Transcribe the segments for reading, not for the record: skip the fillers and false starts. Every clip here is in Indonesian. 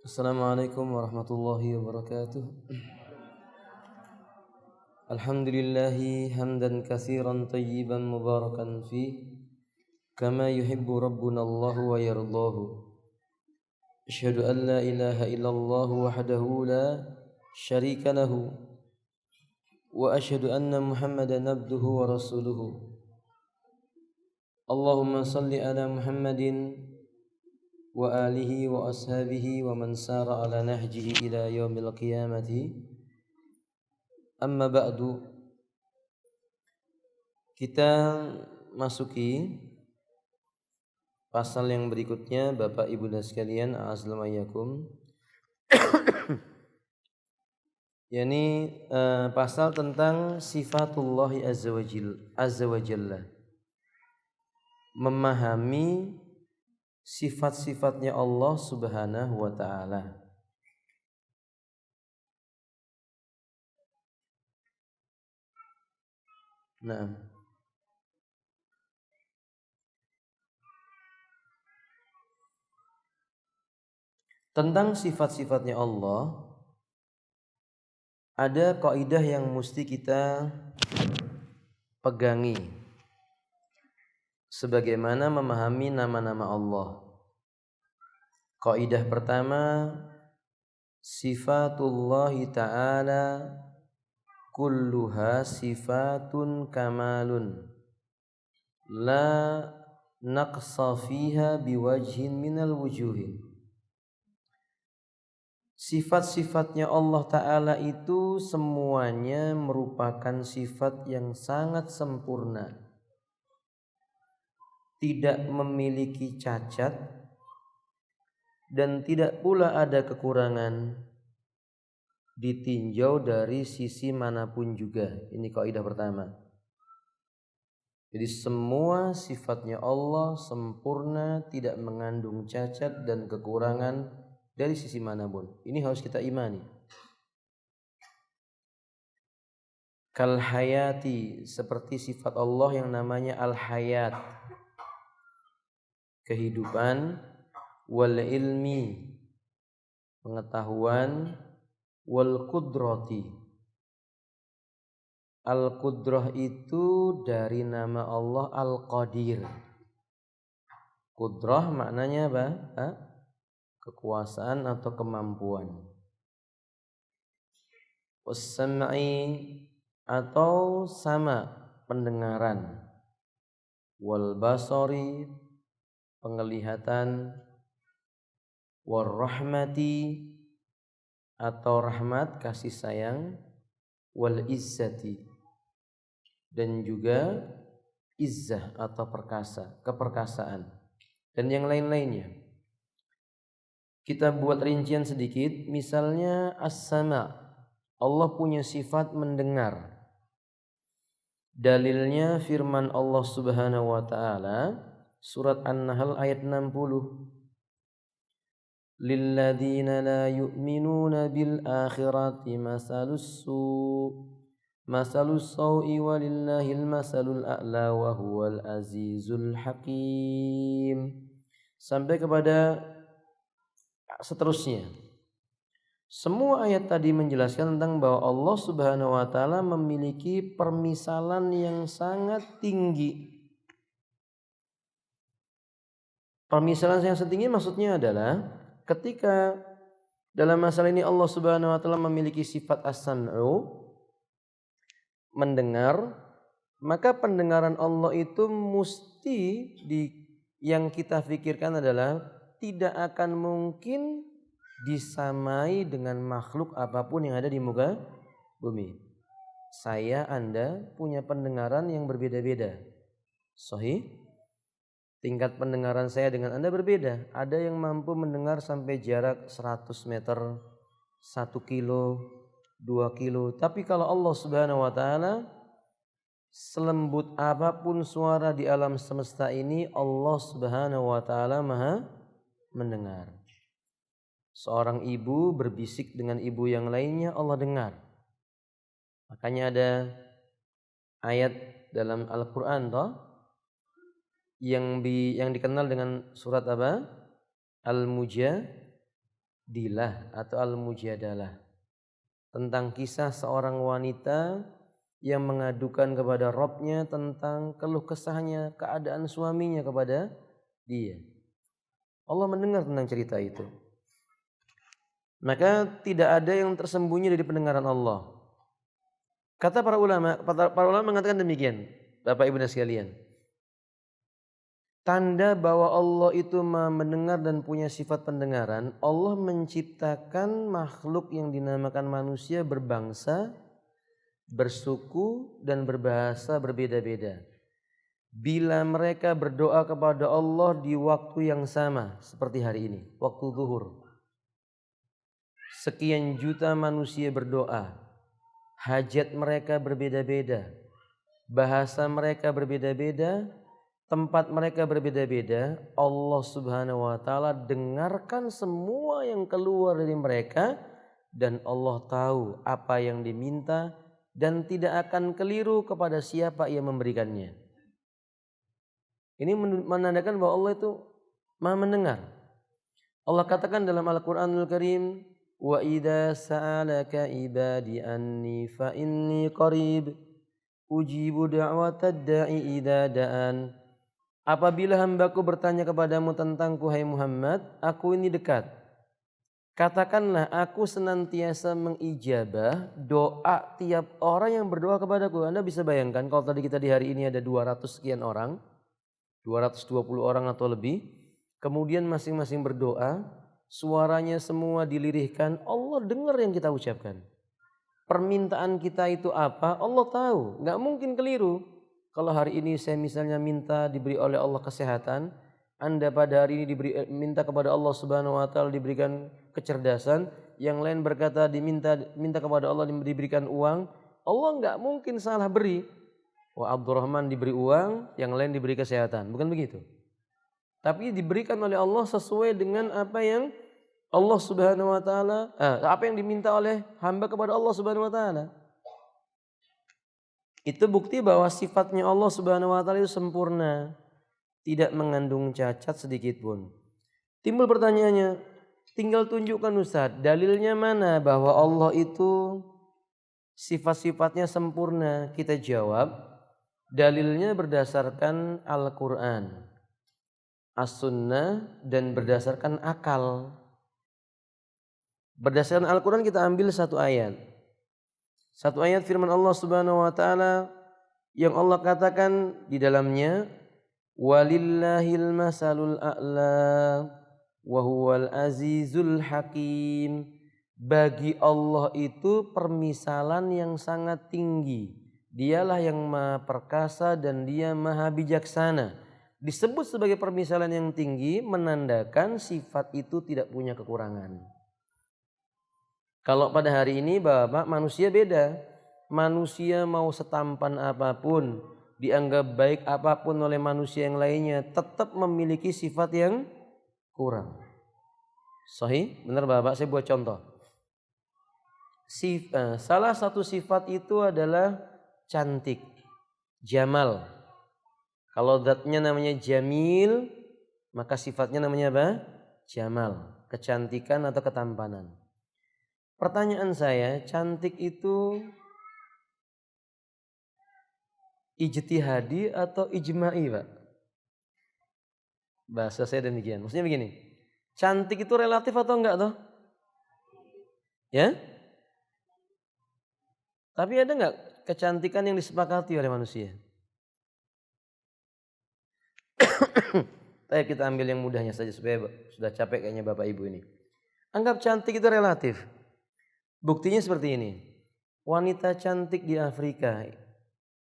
Assalamualaikum warahmatullahi wabarakatuh. Alhamdulillahi hamdan katsiran tayyiban mubarakan fi kama yuhibbu rabbuna Allahu wa yardahu. Asyhadu an la ilaha illallah wahdahu la syarika lahu wa asyhadu anna Muhammadan abduhu wa rasuluhu. Allahumma salli ala Muhammadin wa alihi wa ashabihi wa man sara ala nahjihi ila yaumil qiyamati. Amma ba'du. Kita masuki pasal yang berikutnya, Bapak Ibu dan sekalian, a'azzalamayakum. yakni pasal tentang sifatullahi azza wa jalla. Memahami sifat-sifatnya Allah Subhanahu wa taala. Nah, tentang sifat-sifatnya Allah ada kaidah yang mesti kita pegangi sebagaimana memahami nama-nama Allah. Kaidah pertama, sifatullahi ta'ala kulluha sifatun kamalun la naqsa fiha biwajhin minal wujuhin. Sifat-sifatnya Allah Ta'ala itu semuanya merupakan sifat yang sangat sempurna, tidak memiliki cacat dan tidak pula ada kekurangan ditinjau dari sisi manapun juga. Ini kaidah pertama. Jadi semua sifatnya Allah sempurna, tidak mengandung cacat dan kekurangan dari sisi manapun. Ini harus kita imani. Kal hayati, seperti sifat Allah yang namanya al-hayat, kehidupan, wal ilmi, pengetahuan, wal qudrati. Al-qudrah itu dari nama Allah Al-Qadir. Qudrah maknanya apa? Kekuasaan atau kemampuan. Was-sam'i, atau sama, pendengaran. Wal basari, penglihatan. War rahmati, atau rahmat, kasih sayang. Wal izzati, dan juga izzah atau keperkasaan, dan yang lain-lainnya. Kita buat rincian sedikit. Misalnya as-sama', Allah punya sifat mendengar. Dalilnya firman Allah Subhanahu wa taala surat An-Nahl ayat 60. Lilladzina la yu'minuna bil akhirati masalus sau'i walillahil masalul a'la wa huwal azizul hakim, sampai kepada seterusnya. Semua ayat tadi menjelaskan tentang bahwa Allah Subhanahu wa taala memiliki permisalan yang sangat tinggi. Permisalan yang setinggi maksudnya adalah ketika dalam masalah ini Allah Subhanahu wa taala memiliki sifat as-sam'u, mendengar, maka pendengaran Allah itu mesti yang kita pikirkan adalah tidak akan mungkin disamai dengan makhluk apapun yang ada di muka bumi. Saya, Anda punya pendengaran yang berbeda-beda. Sahih? Tingkat pendengaran saya dengan Anda berbeda. Ada yang mampu mendengar sampai jarak 100 meter, 1 kilo, 2 kilo. Tapi kalau Allah Subhanahu wa taala, selembut apapun suara di alam semesta ini, Allah Subhanahu wa taala Maha mendengar. Seorang ibu berbisik dengan ibu yang lainnya, Allah dengar. Makanya ada ayat dalam Al-Qur'an yang dikenal dengan surat apa? Al-Mujadilah. Dilah atau Al-Mujadalah, tentang kisah seorang wanita yang mengadukan kepada Rabb-nya tentang keluh kesahnya, keadaan suaminya kepada dia. Allah mendengar tentang cerita itu. Maka tidak ada yang tersembunyi dari pendengaran Allah. Kata para ulama mengatakan demikian, Bapak Ibu dan sekalian. Tanda bahwa Allah itu mendengar dan punya sifat pendengaran, Allah menciptakan makhluk yang dinamakan manusia berbangsa, bersuku, dan berbahasa berbeda-beda. Bila mereka berdoa kepada Allah di waktu yang sama, seperti hari ini, waktu zuhur. Sekian juta manusia berdoa, hajat mereka berbeda-beda, bahasa mereka berbeda-beda, tempat mereka berbeda-beda. Allah Subhanahu wa taala dengarkan semua yang keluar dari mereka, dan Allah tahu apa yang diminta dan tidak akan keliru kepada siapa yang memberikannya. Ini menandakan bahwa Allah itu Maha mendengar. Allah katakan dalam Al-Qur'anul Karim, "Wa idza sa'alaka ibadi anni fa inni qarib ujibu da'watad da'i idza da'an." Apabila hambaku bertanya kepadamu tentangku, hai Muhammad, aku ini dekat. Katakanlah, aku senantiasa mengijabah doa tiap orang yang berdoa kepadaku. Anda bisa bayangkan kalau tadi kita di hari ini ada 200 sekian orang, 220 orang atau lebih, kemudian masing-masing berdoa, suaranya semua dilirihkan, Allah dengar yang kita ucapkan. Permintaan kita itu apa? Allah tahu, nggak mungkin keliru. Kalau hari ini saya misalnya minta diberi oleh Allah kesehatan, Anda pada hari ini minta kepada Allah Subhanahu wa taala diberikan kecerdasan, yang lain berkata minta kepada Allah diberikan uang, Allah nggak mungkin salah beri. Wah, Abdurrahman diberi uang, yang lain diberi kesehatan, bukan begitu. Tapi diberikan oleh Allah sesuai dengan apa yang Allah Subhanahu wa taala, apa yang diminta oleh hamba kepada Allah Subhanahu wa taala. Itu bukti bahwa sifatnya Allah Subhanahu wa taala itu sempurna, tidak mengandung cacat sedikit pun. Timbul pertanyaannya, tinggal tunjukkan Ustaz, dalilnya mana bahwa Allah itu sifat-sifatnya sempurna? Kita jawab, dalilnya berdasarkan Al-Qur'an, As-Sunnah, dan berdasarkan akal. Berdasarkan Al-Qur'an kita ambil satu ayat. Satu ayat firman Allah Subhanahu wa taala yang Allah katakan di dalamnya, walillahil masalul a'la wa huwal azizul hakim. Bagi Allah itu permisalan yang sangat tinggi. Dialah yang maha perkasa dan dia maha bijaksana. Disebut sebagai permisalan yang tinggi menandakan sifat itu tidak punya kekurangan. Kalau pada hari ini Bapak, manusia beda. Manusia mau setampan apapun, dianggap baik apapun oleh manusia yang lainnya, tetap memiliki sifat yang kurang. Sahih? Benar Bapak? Saya buat contoh. Salah satu sifat itu adalah cantik, jamal. Kalau zatnya namanya jamil, maka sifatnya namanya apa? Jamal, kecantikan atau ketampanan. Pertanyaan saya, cantik itu ijtihadi atau ijma'i, Pak? Bahasa saya demikian. Maksudnya begini, cantik itu relatif atau enggak toh? Ya? Tapi ada enggak kecantikan yang disepakati oleh manusia? Ayo kita ambil yang mudahnya saja supaya sudah capek kayaknya Bapak Ibu ini. Anggap cantik itu relatif. Buktinya seperti ini. Wanita cantik di Afrika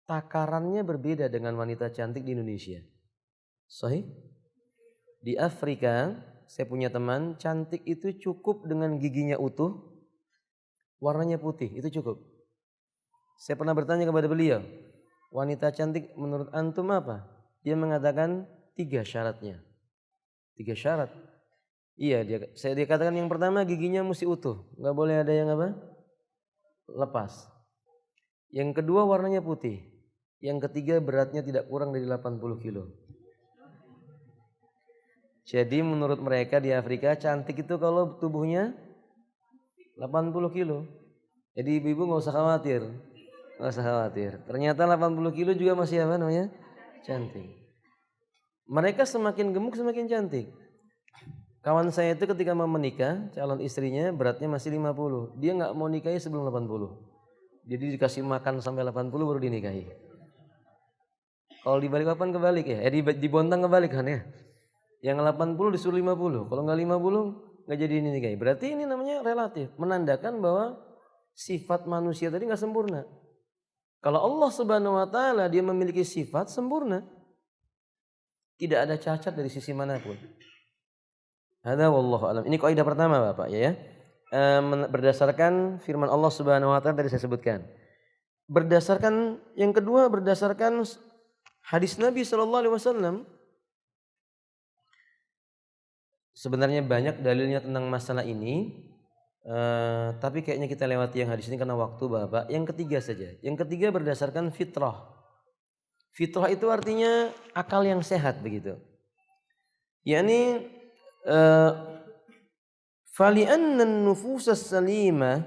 takarannya berbeda dengan wanita cantik di Indonesia. Sahih? Di Afrika, saya punya teman, cantik itu cukup dengan giginya utuh, warnanya putih, itu cukup. Saya pernah bertanya kepada beliau, wanita cantik menurut antum apa? Dia mengatakan 3 syaratnya. 3 syarat. Iya, dia katakan yang pertama giginya mesti utuh, nggak boleh ada yang apa? Lepas. Yang kedua warnanya putih. Yang ketiga beratnya tidak kurang dari 80 kilo. Jadi menurut mereka di Afrika cantik itu kalau tubuhnya 80 kilo. Jadi ibu-ibu nggak usah khawatir. Nggak usah khawatir. Ternyata 80 kilo juga masih apa namanya? Cantik. Mereka semakin gemuk semakin cantik. Kawan saya itu ketika mau menikah, calon istrinya beratnya masih 50. Dia nggak mau nikahi sebelum 80. Jadi dikasih makan sampai 80 baru dinikahi. Kalau di Balikpapan kebalik ya, di Bontang kebalik kan ya. Yang 80 disuruh 50. Kalau nggak 50 nggak jadi dinikahi. Berarti ini namanya relatif, menandakan bahwa sifat manusia tadi nggak sempurna. Kalau Allah Subhanahu wa taala dia memiliki sifat sempurna. Tidak ada cacat dari sisi manapun. Hadza wallahu alam. Ini kaidah pertama Bapak ya. Berdasarkan firman Allah Subhanahu wa taala tadi saya sebutkan. Berdasarkan yang kedua berdasarkan hadis Nabi sallallahu alaihi wasallam. Sebenarnya banyak dalilnya tentang masalah ini. Tapi kayaknya kita lewati yang hadis ini karena waktu Bapak. Yang ketiga saja. Yang ketiga berdasarkan fitrah. Fitrah itu artinya akal yang sehat begitu. Yani fali'anna an-nufus as-salimah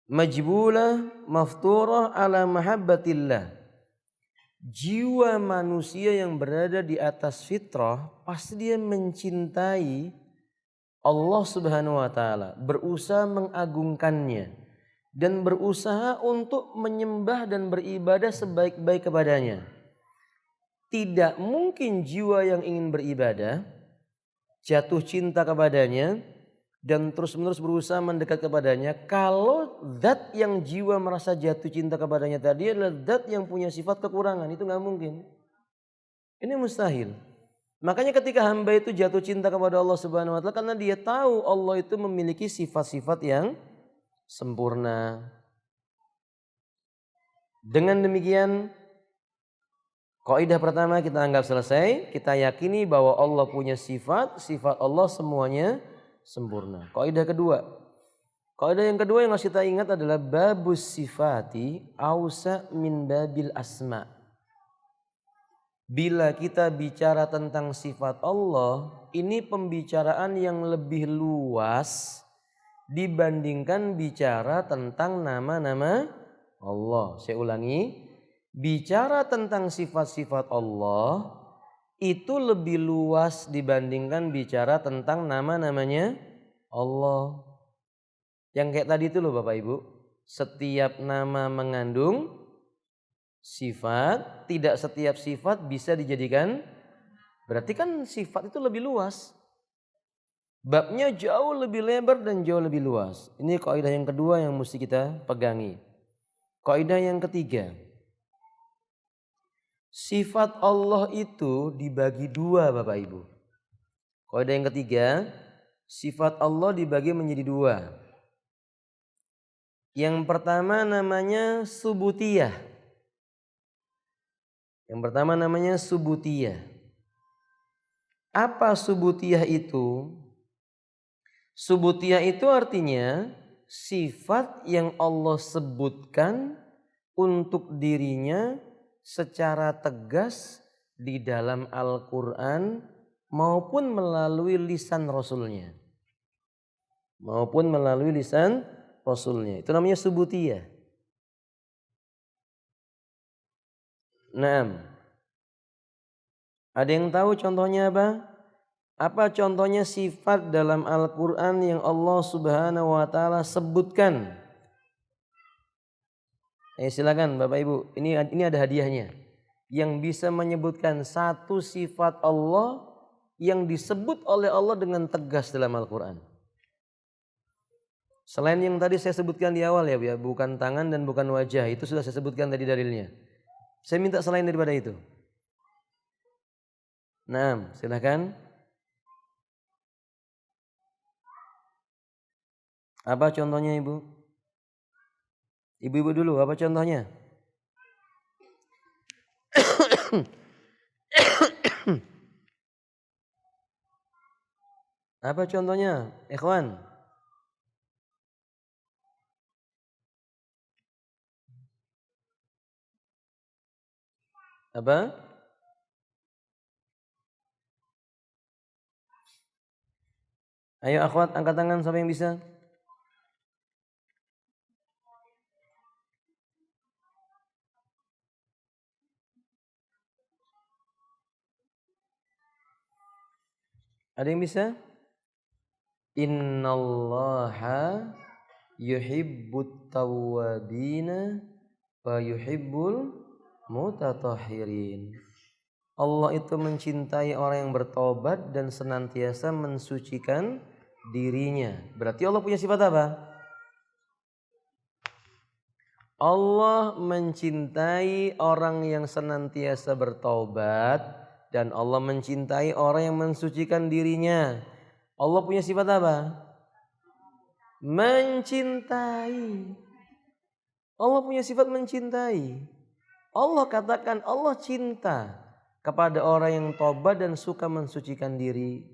majbulah mafturah ala mahabbatillah. Jiwa manusia yang berada di atas fitrah pasti dia mencintai Allah Subhanahu wa taala, berusaha mengagungkannya dan berusaha untuk menyembah dan beribadah sebaik-baik kepadanya. Tidak mungkin jiwa yang ingin beribadah jatuh cinta kepadanya dan terus-menerus berusaha mendekat kepadanya kalau zat yang jiwa merasa jatuh cinta kepadanya tadi adalah zat yang punya sifat kekurangan. Itu nggak mungkin. Ini mustahil. Makanya ketika hamba itu jatuh cinta kepada Allah Subhanahu wa taala karena dia tahu Allah itu memiliki sifat-sifat yang sempurna. Dengan demikian kaidah pertama kita anggap selesai, kita yakini bahwa Allah punya sifat Allah semuanya sempurna. Kaidah kedua. Kaidah yang kedua yang harus kita ingat adalah babus sifati ausa min babil asma. Bila kita bicara tentang sifat Allah, ini pembicaraan yang lebih luas dibandingkan bicara tentang nama-nama Allah. Saya ulangi, bicara tentang sifat-sifat Allah itu lebih luas dibandingkan bicara tentang nama-namanya Allah. Yang kayak tadi itu loh Bapak Ibu, setiap nama mengandung sifat, tidak setiap sifat bisa dijadikan, berarti kan sifat itu lebih luas. Babnya jauh lebih lebar dan jauh lebih luas. Ini kaidah yang kedua yang mesti kita pegangi. Kaidah yang ketiga. Sifat Allah itu dibagi dua Bapak Ibu. Kaidah yang ketiga, sifat Allah dibagi menjadi dua. Yang pertama namanya subutiyah. Yang pertama namanya subutiyah. Apa subutiyah itu? Subutiyah itu artinya sifat yang Allah sebutkan untuk dirinya secara tegas di dalam Al-Quran maupun melalui lisan Rasulnya. Maupun melalui lisan Rasulnya. Itu namanya subutiyah. Nah, ada yang tahu contohnya apa? Apa contohnya sifat dalam Al-Quran yang Allah Subhanahu wa taala sebutkan? Silakan Bapak Ibu, ini ada hadiahnya. Yang bisa menyebutkan satu sifat Allah yang disebut oleh Allah dengan tegas dalam Al-Quran. Selain yang tadi saya sebutkan di awal ya, bukan tangan dan bukan wajah, itu sudah saya sebutkan tadi dalilnya. Saya minta selain daripada itu. Nah, silakan. Apa contohnya Ibu? Ibu-ibu dulu, apa contohnya? Apa contohnya, ikhwan? Apa? Ayo akhwat, angkat tangan siapa yang bisa. Ada yang bisa? Innallaha yuhibbut tawwabina wa yuhibbul mutatahhirin. Allah itu mencintai orang yang bertobat dan senantiasa mensucikan dirinya. Berarti Allah punya sifat apa? Allah mencintai orang yang senantiasa bertobat dan Allah mencintai orang yang mensucikan dirinya. Allah punya sifat apa? Mencintai. Allah punya sifat mencintai. Allah katakan Allah cinta kepada orang yang tobat dan suka mensucikan diri.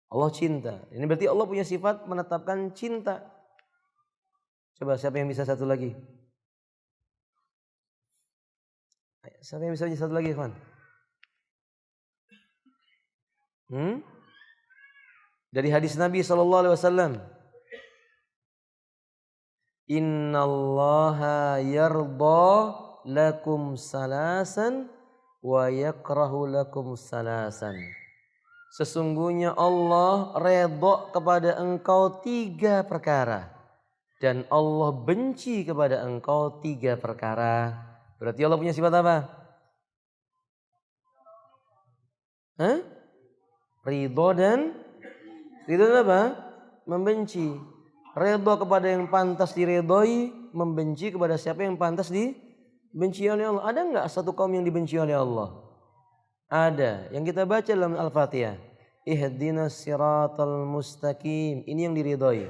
Allah cinta. Ini berarti Allah punya sifat menetapkan cinta. Coba siapa yang bisa satu lagi? Siapa yang bisa satu lagi, kawan? Dari hadis Nabi SAW. Innallaha yarda lakum salasan wa yakrahu lakum salasan. Sesungguhnya Allah redha kepada engkau 3 perkara. Dan Allah benci kepada engkau 3 perkara. Berarti Allah punya sifat apa? Ridho dan apa? Membenci. Ridho kepada yang pantas diridhoi, membenci kepada siapa yang pantas dibenci oleh Allah. Ada enggak satu kaum yang dibenci oleh Allah? Ada. Yang kita baca dalam Al-Fatihah. Ihdinas siratal mustaqim. Ini yang diridhoi.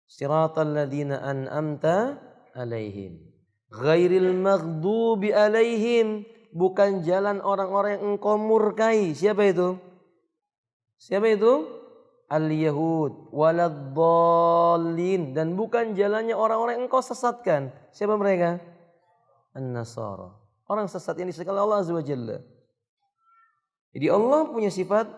Siratal ladzina an'amta alaihim. Ghairil maghdubi alaihim. Bukan jalan orang-orang yang engkau murkai. Siapa itu? Siapa itu? Al-Yahud waladdallin. Dan bukan jalannya orang-orang yang engkau sesatkan. Siapa mereka? An-Nasara. Orang sesat yang disesatkan Allah Azza wa Jalla. Jadi Allah punya sifat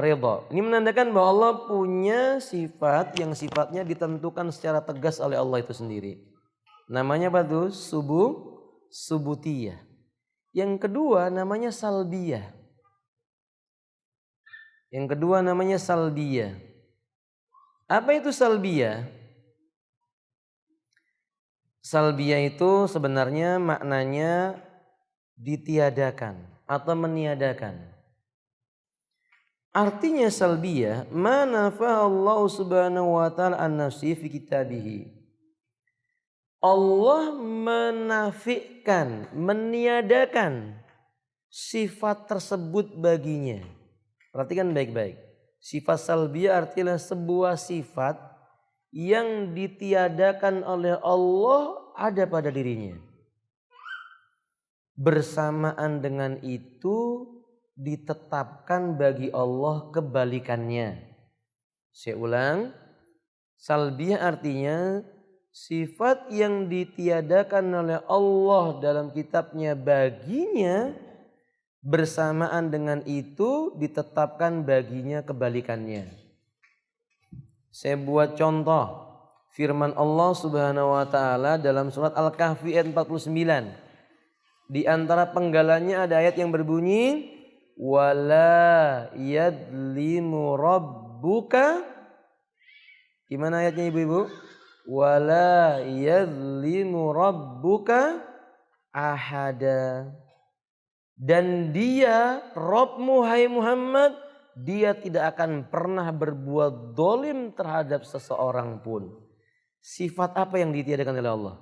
ridha. Ini menandakan bahwa Allah punya sifat yang sifatnya ditentukan secara tegas oleh Allah itu sendiri. Namanya apa tuh? Subutiyah. Yang kedua namanya salbiyah. Apa itu salbiyah? Salbiyah itu sebenarnya maknanya ditiadakan atau meniadakan. Artinya salbiyah, ma nafa'a Allah subhanahu wa ta'ala an nafsi fi kitabihi. Allah menafikan, meniadakan sifat tersebut baginya. Perhatikan baik-baik. Sifat salbiyah artinya sebuah sifat yang ditiadakan oleh Allah ada pada dirinya. Bersamaan dengan itu ditetapkan bagi Allah kebalikannya. Saya ulang, salbiyah artinya sifat yang ditiadakan oleh Allah dalam kitabnya baginya, bersamaan dengan itu ditetapkan baginya kebalikannya. Saya buat contoh firman Allah Subhanahu wa taala dalam surat Al-Kahfi ayat 49. Di antara penggalanya ada ayat yang berbunyi wala yadlimu rabbuka. Gimana ayatnya ibu-ibu? Wala yadlimu rabbuka ahada. Dan dia, Rabbmu hai Muhammad, dia tidak akan pernah berbuat dolim terhadap seseorang pun. Sifat apa yang ditiadakan oleh Allah?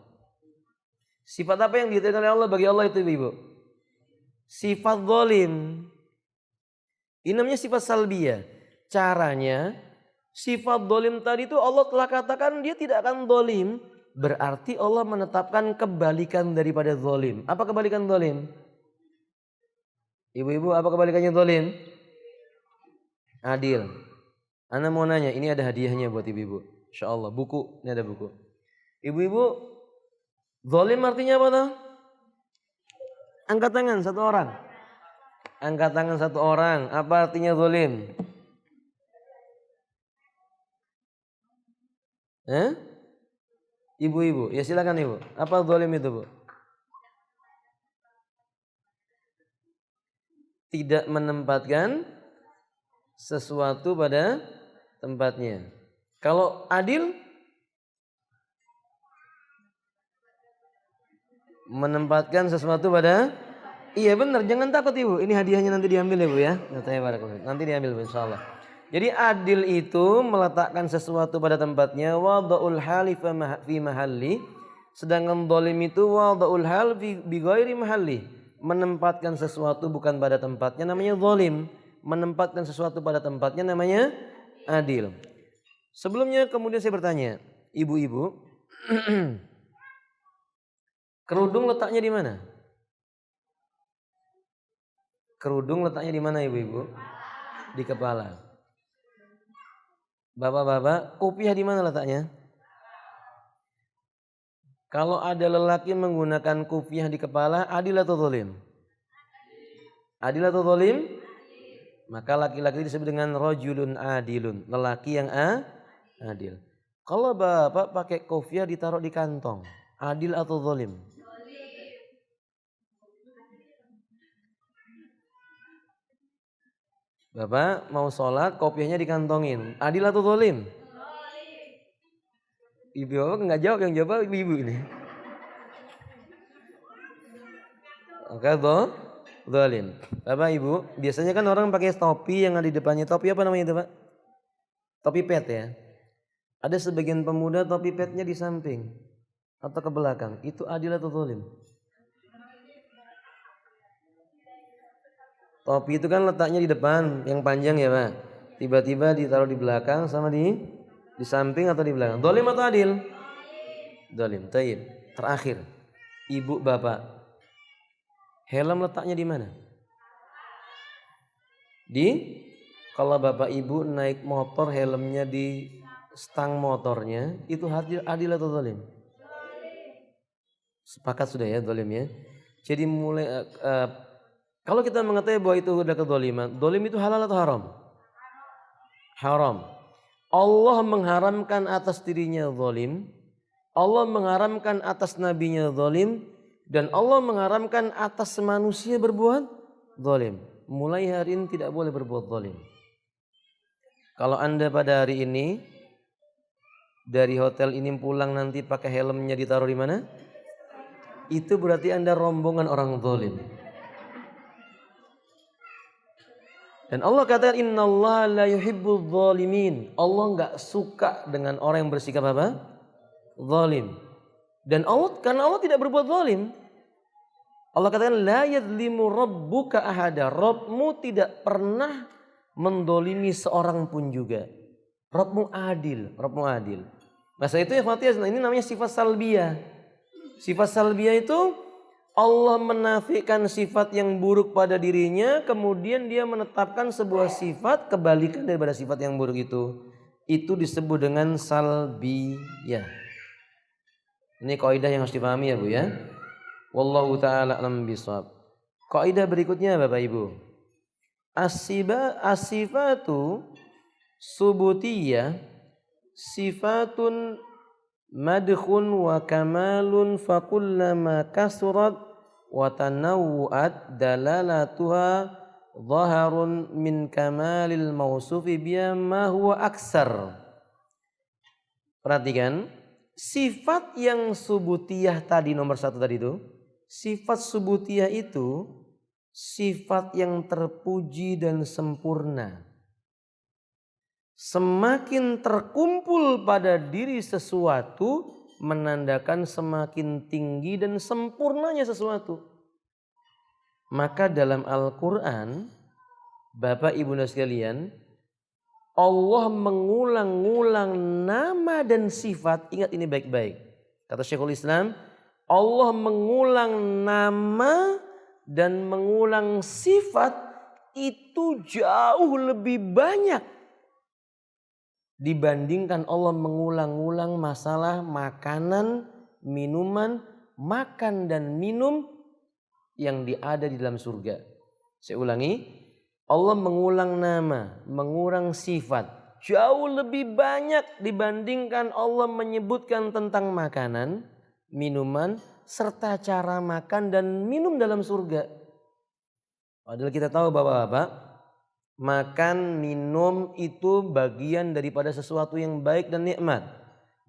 Sifat apa yang ditiadakan oleh Allah bagi Allah itu ibu? Sifat dolim. Ini namanya sifat salbiyah. Caranya sifat dolim tadi itu Allah telah katakan dia tidak akan dolim. Berarti Allah menetapkan kebalikan daripada dolim. Apa kebalikan dolim? Ibu-ibu apa kebalikannya dolim? Adil. Ana mau nanya, ini ada hadiahnya buat ibu-ibu. InsyaAllah buku, ini ada buku. Ibu-ibu, dolim artinya apa tuh? Angkat tangan satu orang. Angkat tangan satu orang. Apa artinya zalim? Eh? Ibu-ibu. Ya silakan Ibu. Apa zalim itu, Bu? Tidak menempatkan sesuatu pada tempatnya. Kalau adil, menempatkan sesuatu pada. Iya benar, jangan takut Ibu. Ini hadiahnya nanti diambil ya Bu ya. Nanti diambil Bu, insyaallah. Jadi adil itu meletakkan sesuatu pada tempatnya, wada'ul hali fi mahalli. Sedangkan zalim itu wada'ul hal bi ghairi mahalli. Menempatkan sesuatu bukan pada tempatnya namanya zalim. Menempatkan sesuatu pada tempatnya namanya adil. Sebelumnya kemudian saya bertanya, ibu-ibu, kerudung letaknya di mana? Kerudung letaknya di mana ibu-ibu? Di kepala. Bapak-bapak, kopiah di mana letaknya? Kalau ada lelaki menggunakan kopiah di kepala, adil atau zalim? Adil atau zalim? Maka laki-laki disebut dengan rajulun adilun, lelaki yang adil. Kalau bapak pakai kopiah ditaruh di kantong, adil atau zalim? Bapak mau sholat, kopiahnya dikantongin. Adil atau zalim? Ibu bapak nggak jawab, yang jawab ibu-ibu ini. Oke, zalim. Bapak ibu, biasanya kan orang pakai topi yang ada di depannya. Topi apa namanya itu Pak? Topi pet ya. Ada sebagian pemuda topi petnya di samping atau ke belakang. Itu adil atau zalim? Topi itu kan letaknya di depan, yang panjang ya Pak. Tiba-tiba ditaruh di belakang sama di samping atau di belakang. Zalim atau adil? Zalim. Taib. Terakhir, ibu bapak, helm letaknya di mana? Kalau bapak ibu naik motor, helmnya di stang motornya, itu adil atau zalim? Sepakat sudah ya zalim ya. Jadi mulai kalau kita mengetahui bahwa itu sudah kezaliman, zalim itu halal atau haram? Haram. Allah mengharamkan atas dirinya zalim, Allah mengharamkan atas nabinya zalim, dan Allah mengharamkan atas manusia berbuat zalim. Mulai hari ini tidak boleh berbuat zalim. Kalau Anda pada hari ini dari hotel ini pulang nanti pakai helmnya ditaruh di mana? Itu berarti Anda rombongan orang zalim. Dan Allah katakan innallaha la yuhibbul zalimin. Allah enggak suka dengan orang yang bersikap apa? Zalim. Dan karena Allah tidak berbuat zalim. Allah katakan la yadzlimu rabbuka ahada. Rabbmu tidak pernah mendolimi seorang pun juga. Rabbmu adil, Rabbmu adil. Masa itu ya Fatihah, ini namanya sifat salbiyah. Sifat salbiyah itu Allah menafikan sifat yang buruk pada dirinya, kemudian dia menetapkan sebuah sifat kebalikan daripada sifat yang buruk itu. Itu disebut dengan salbiyah. Ini kaidah yang harus dipahami ya Bu ya. Wallahu ta'ala a'lam bishawab. Kaidah berikutnya Bapak Ibu. As-sifatu subutiyah sifatun madkhun wa kamalun fakullama kasurat wa tanawwu'at dalalatuha dhaharun min kamalil mausufi biya ma huwa aksar. Perhatikan, sifat yang subutiyah tadi nomor 1 tadi itu, sifat subutiyah itu sifat yang terpuji dan sempurna. Semakin terkumpul pada diri sesuatu menandakan semakin tinggi dan sempurnanya sesuatu. Maka dalam Al-Quran, Bapak Ibu sekalian, Allah mengulang-ulang nama dan sifat. Ingat ini baik-baik. Kata Syekhul Islam, Allah mengulang nama dan mengulang sifat itu jauh lebih banyak dibandingkan Allah mengulang-ulang masalah makanan, minuman, makan dan minum yang ada di dalam surga. Saya ulangi, Allah mengulang nama, mengulang sifat jauh lebih banyak dibandingkan Allah menyebutkan tentang makanan, minuman, serta cara makan dan minum dalam surga. Padahal kita tahu Bapak-bapak, makan, minum itu bagian daripada sesuatu yang baik dan nikmat.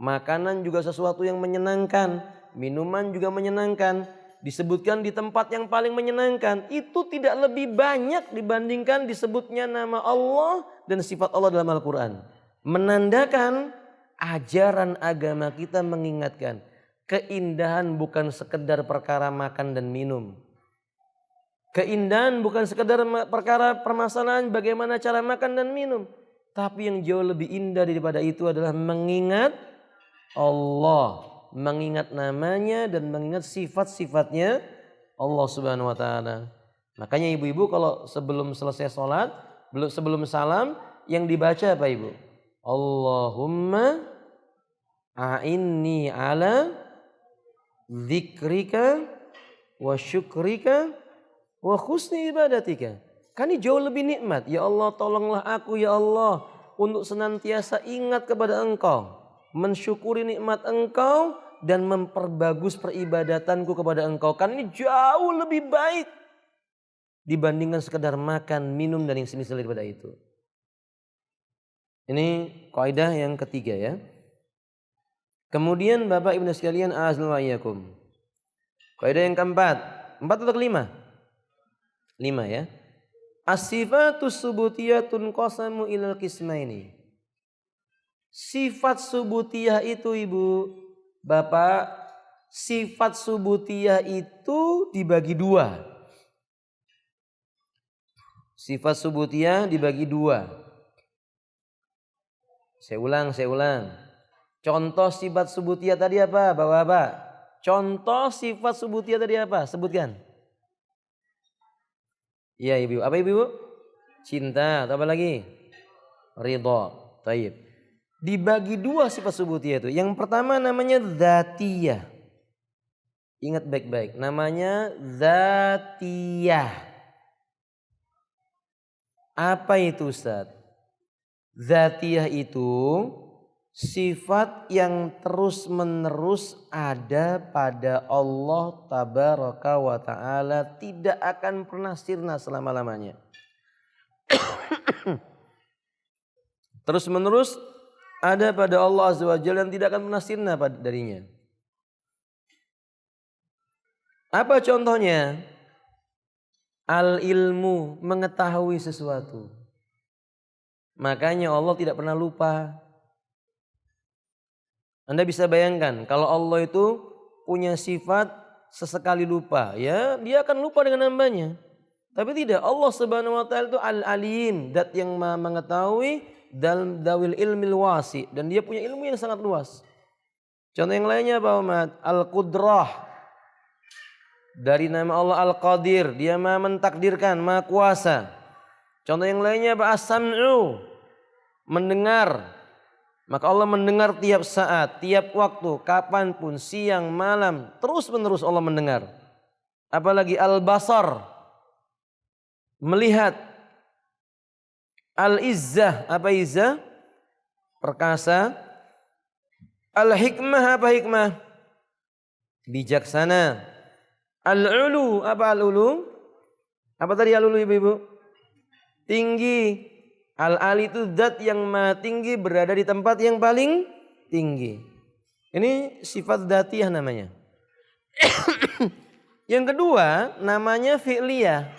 Makanan juga sesuatu yang menyenangkan, minuman juga menyenangkan. Disebutkan di tempat yang paling menyenangkan, itu tidak lebih banyak dibandingkan disebutnya nama Allah dan sifat Allah dalam Al-Quran. Menandakan ajaran agama kita mengingatkan keindahan bukan sekedar perkara makan dan minum. Keindahan bukan sekedar perkara permasalahan bagaimana cara makan dan minum. Tapi yang jauh lebih indah daripada itu adalah mengingat Allah, mengingat namanya dan mengingat sifat-sifatnya Allah Subhanahu wa taala. Makanya ibu-ibu kalau sebelum selesai sholat, sebelum salam, yang dibaca apa ibu? Allahumma a'inni ala dzikrika wa syukrika wa husni ibadatika. Kan ini jauh lebih nikmat. Ya Allah, tolonglah aku ya Allah untuk senantiasa ingat kepada Engkau, mensyukuri nikmat Engkau dan memperbagus peribadatanku kepada Engkau. Kan ini jauh lebih baik dibandingkan sekedar makan, minum dan yang semisal daripada itu. Ini kaidah yang ketiga ya. Kemudian Bapak Ibu sekalian, a'azzallahu wa iyyakum. Kaidah yang keempat, 4 atau kelima? 5 ya. As-sifatus subutiyatun qasamu ilal qismaini. Sifat subutiyah itu ibu, bapak, sifat subutiyah itu dibagi dua. Sifat subutiyah dibagi dua. Saya ulang. Contoh sifat subutiyah tadi apa bapak-bapak? Contoh sifat subutiyah tadi apa? Sebutkan. Iya ibu. Apa ibu? Cinta. Atau apa lagi? Ridho. Taib. Dibagi dua sifat subutiyah itu. Yang pertama namanya dzatiyah. Ingat baik-baik. Namanya dzatiyah. Apa itu Ustaz? Dzatiyah itu sifat yang terus-menerus ada pada Allah Tabaraka wa Ta'ala, tidak akan pernah sirna selama-lamanya. Terus-menerus ada pada Allah Azza wa Jalla dan tidak akan pernah sirna darinya. Apa contohnya? Al-ilmu, mengetahui sesuatu. Makanya Allah tidak pernah lupa. Anda bisa bayangkan kalau Allah itu punya sifat sesekali lupa, ya dia akan lupa dengan hambanya. Tapi tidak, Allah Subhanahu wa taala itu al-alim, zat yang Maha mengetahui dan dawil ilmil wasi, dan dia punya ilmu yang sangat luas. Contoh yang lainnya Pak Ahmad, al-qudrah. Dari nama Allah al-qadir, dia Maha mentakdirkan, Maha kuasa. Contoh yang lainnya Pak as-sam'u, mendengar. Maka Allah mendengar tiap saat, tiap waktu, kapanpun, siang, malam, terus menerus Allah mendengar. Apalagi al-basar, melihat. Al-izzah, apa izzah? Perkasa. Al-hikmah, apa hikmah? Bijaksana. Al-ulu, apa al-ulu? Apa tadi al-ulu ibu-ibu? Tinggi. Al-ali itu zat yang maha tinggi, berada di tempat yang paling tinggi. Ini sifat dzatiyah namanya. Yang kedua namanya fi'liyah.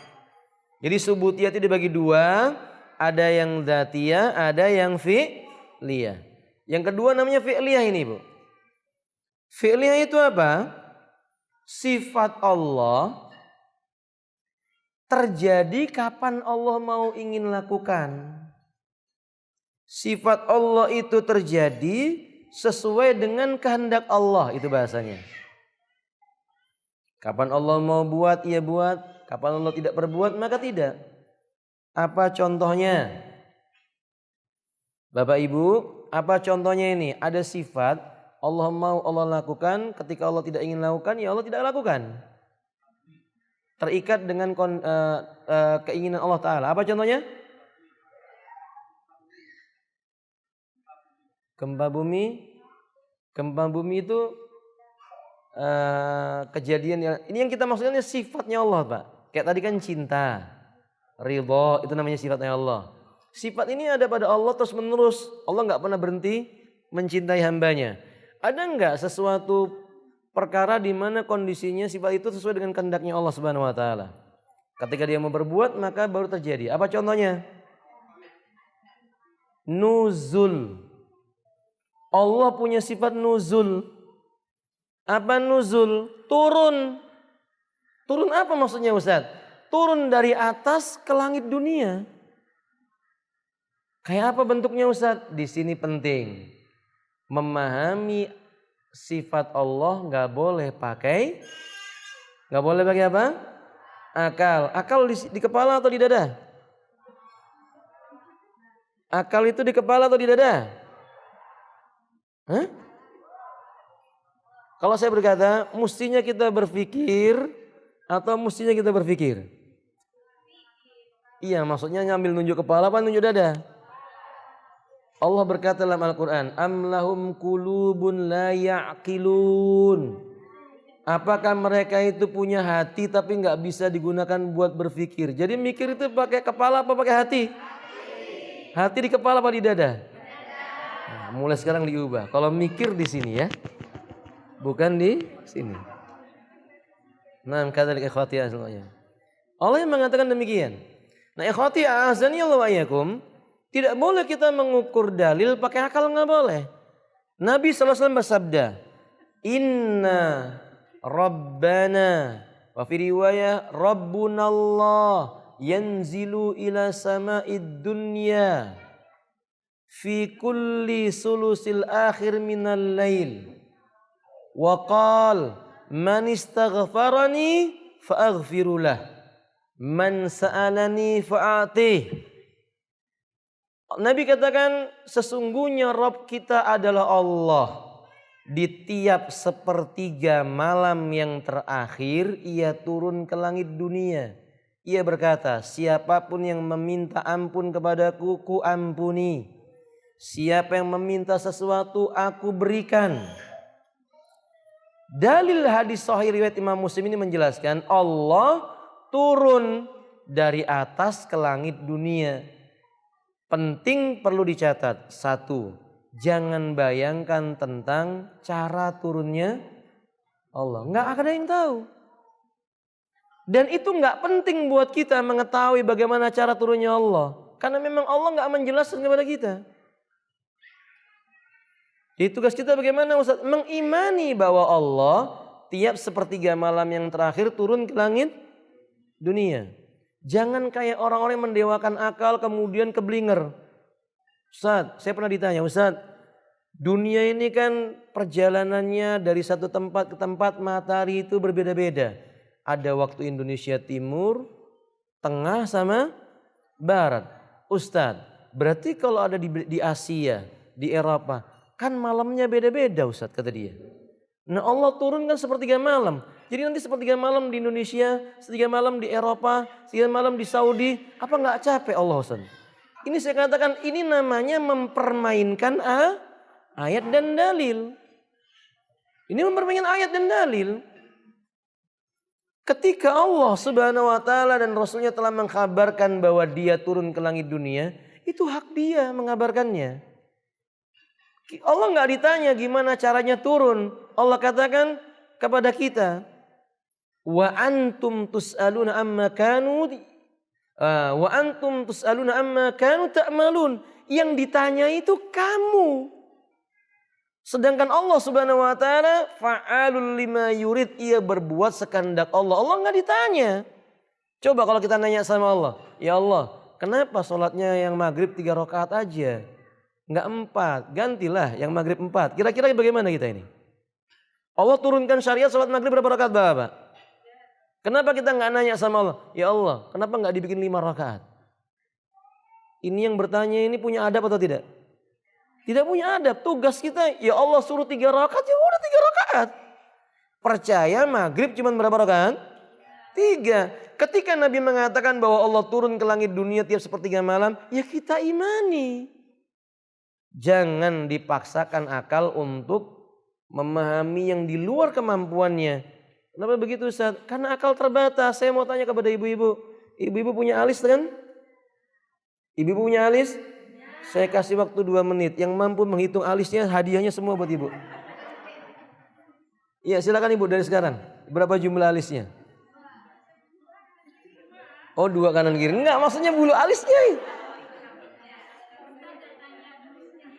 Jadi subutiyah itu dibagi dua. Ada yang dzatiyah, ada yang fi'liyah. Yang kedua namanya fi'liyah ini Bu. Fi'liyah itu apa? Sifat Allah terjadi kapan Allah mau ingin lakukan. Sifat Allah itu terjadi sesuai dengan kehendak Allah, itu bahasanya. Kapan Allah mau buat, ia buat. Kapan Allah tidak berbuat, maka tidak. Apa contohnya? Bapak Ibu, apa contohnya ini? Ada sifat Allah mau Allah lakukan, ketika Allah tidak ingin lakukan, ya Allah tidak lakukan. Terikat dengan keinginan Allah Ta'ala. Apa contohnya? Gempa bumi itu kejadian yang ini yang kita maksudnya sifatnya Allah, Pak. Kayak tadi kan cinta, ridho, itu namanya sifatnya Allah. Sifat ini ada pada Allah terus menerus. Allah nggak pernah berhenti mencintai hambanya. Ada nggak sesuatu perkara di mana kondisinya sifat itu sesuai dengan kehendaknya Allah Subhanahu Wa Taala? Ketika dia mau berbuat maka baru terjadi. Apa contohnya? Nuzul. Allah punya sifat nuzul. Apa nuzul? Turun. Turun apa maksudnya Ustaz? Turun dari atas ke langit dunia. Kayak apa bentuknya Ustaz? Di sini penting. Memahami sifat Allah nggak boleh pakai apa? Akal. Akal di kepala atau di dada? Akal itu di kepala atau di dada? Hah? Kalau saya berkata, mestinya kita berpikir atau mestinya kita berpikir? Iya, maksudnya ngambil nunjuk kepala apa nunjuk dada? Allah berkata dalam Al-Quran, Am lahum qulubun la ya'qilun. Apakah mereka itu punya hati tapi nggak bisa digunakan buat berpikir? Jadi mikir itu pakai kepala apa pakai hati? Hati di kepala apa di dada? Nah, mulai sekarang diubah. Kalau mikir di sini ya, bukan di sini. Nah, kata ikhwati semuanya. Allah yang mengatakan demikian. Nah, ikhwati azani Allah wa iyyakum, tidak boleh kita mengukur dalil pakai akal, nggak boleh. Nabi SAW bersabda, Inna Rabbana wa fi riwayah Rabbunallah yanzilu ila sama'id dunya fi kulli sulusil akhir minal lail wa qal man istaghfarani fa'aghfirulah man sa'alani fa'atih. Nabi katakan sesungguhnya Rabb kita adalah Allah. Di tiap sepertiga malam yang terakhir ia turun ke langit dunia. Ia berkata, siapapun yang meminta ampun kepadaku, ku ampuni. Siapa yang meminta sesuatu, aku berikan. Dalil hadis sahih riwayat Imam Muslim ini menjelaskan Allah turun dari atas ke langit dunia. Penting perlu dicatat, satu, jangan bayangkan tentang cara turunnya Allah. Nggak ada yang tahu. Dan itu nggak penting buat kita mengetahui bagaimana cara turunnya Allah. Karena memang Allah nggak menjelaskan kepada kita. Jadi tugas kita bagaimana Ustaz? Mengimani bahwa Allah tiap sepertiga malam yang terakhir turun ke langit dunia. Jangan kayak orang-orang yang mendewakan akal kemudian keblinger. Ustaz, saya pernah ditanya, Ustaz, dunia ini kan perjalanannya dari satu tempat ke tempat matahari itu berbeda-beda. Ada waktu Indonesia Timur, Tengah sama Barat. Ustaz, berarti kalau ada di Asia, di Eropa, kan malamnya beda-beda Ustaz, kata dia. Nah Allah turun kan sepertiga malam. Jadi nanti sepertiga malam di Indonesia, sepertiga malam di Eropa, sepertiga malam di Saudi. Apa nggak capek Allah Ustaz? Ini saya katakan ini namanya mempermainkan ayat dan dalil. Ini mempermainkan ayat dan dalil. Ketika Allah Subhanahu wa taala dan Rasulnya telah mengkabarkan bahwa dia turun ke langit dunia, itu hak dia mengabarkannya. Allah nggak ditanya gimana caranya turun. Allah katakan kepada kita, wa antum tus'aluna amma kanu ta'malun. Yang ditanya itu kamu. Sedangkan Allah Subhanahu wa taala fa'alul lima yurid, ia berbuat sekehendak Allah. Allah enggak ditanya. Coba kalau kita nanya sama Allah, ya Allah, kenapa sholatnya yang maghrib 3 rakaat aja? Enggak 4, gantilah yang maghrib 4. Kira-kira bagaimana kita ini? Allah turunkan syariat sholat maghrib berapa rakaat Bapak? Kenapa kita enggak nanya sama Allah, ya Allah, kenapa enggak dibikin 5 rakaat? Ini yang bertanya ini punya adab atau tidak? Tidak punya adab. Tugas kita, ya Allah suruh 3 rakaat, ya udah 3 rakaat. Percaya maghrib cuma berapa rakaat? 3. Ketika Nabi mengatakan bahwa Allah turun ke langit dunia tiap sepertiga malam, ya kita imani. Jangan dipaksakan akal untuk memahami yang di luar kemampuannya. Kenapa begitu Ustaz? Karena akal terbatas. Saya mau tanya kepada ibu-ibu. Ibu-ibu punya alis kan? Ibu-ibu punya alis? Saya kasih waktu 2 menit. Yang mampu menghitung alisnya, hadiahnya semua buat ibu. Iya, silakan ibu dari sekarang. Berapa jumlah alisnya? Oh, 2 kanan kiri. Enggak, maksudnya bulu alisnya.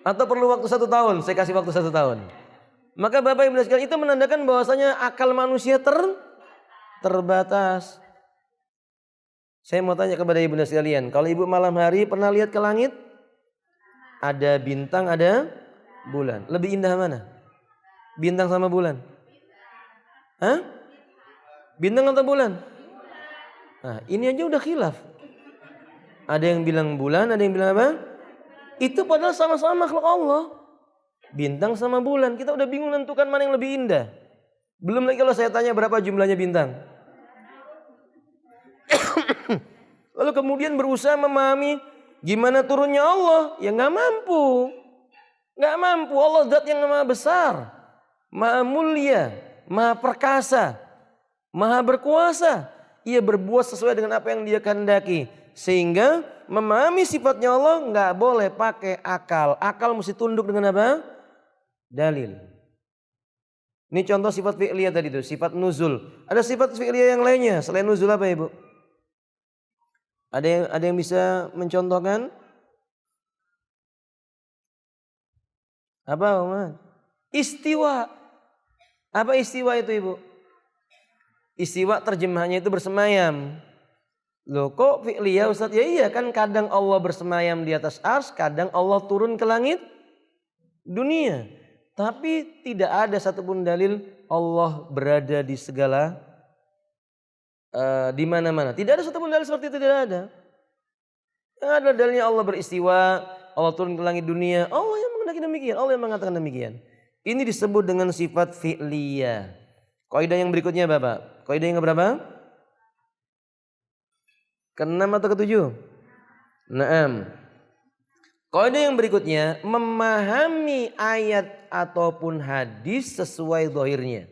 Atau perlu waktu 1 tahun? Saya kasih waktu 1 tahun. Maka Bapak Ibu sekalian, itu menandakan bahwasanya akal manusia terbatas. Saya mau tanya kepada ibu sekalian, kalau ibu malam hari pernah lihat ke langit? Ada bintang, ada bulan. Lebih indah mana? Bintang sama bulan? Hah? Bintang atau bulan? Nah, ini aja udah khilaf. Ada yang bilang bulan, ada yang bilang apa? Itu padahal sama-sama makhluk Allah. Bintang sama bulan. Kita udah bingung menentukan mana yang lebih indah. Belum lagi kalau saya tanya berapa jumlahnya bintang. Lalu kemudian berusaha memahami gimana turunnya Allah. Ya gak mampu. Gak mampu. Allah zat yang maha besar. Maha mulia. Maha perkasa. Maha berkuasa. Ia berbuat sesuai dengan apa yang dia kehendaki. Sehingga memahami sifatnya Allah gak boleh pakai akal. Akal mesti tunduk dengan apa? Dalil. Ini contoh sifat fi'liyah tadi itu, sifat nuzul. Ada sifat fi'liyah yang lainnya selain nuzul apa Ibu? Ada yang bisa mencontohkan? Apa Umar? Istiwa. Apa istiwa itu Ibu? Istiwa terjemahannya itu bersemayam. Loh kok fi'liyah Ustaz? Ya iya kan kadang Allah bersemayam di atas ars, kadang Allah turun ke langit dunia. Tapi tidak ada satupun dalil Allah berada di segala di mana-mana. Tidak ada satupun dalil seperti itu, tidak ada. Yang ada dalilnya Allah beristiwa, Allah turun ke langit dunia. Allah yang menghendaki demikian, Allah yang mengatakan demikian. Ini disebut dengan sifat fi'liyah. Kaidah yang berikutnya Bapak. Kaidah yang keberapa? Ke-6 atau ke-7? Naam. Kaidah yang berikutnya, memahami ayat ataupun hadis sesuai zahirnya.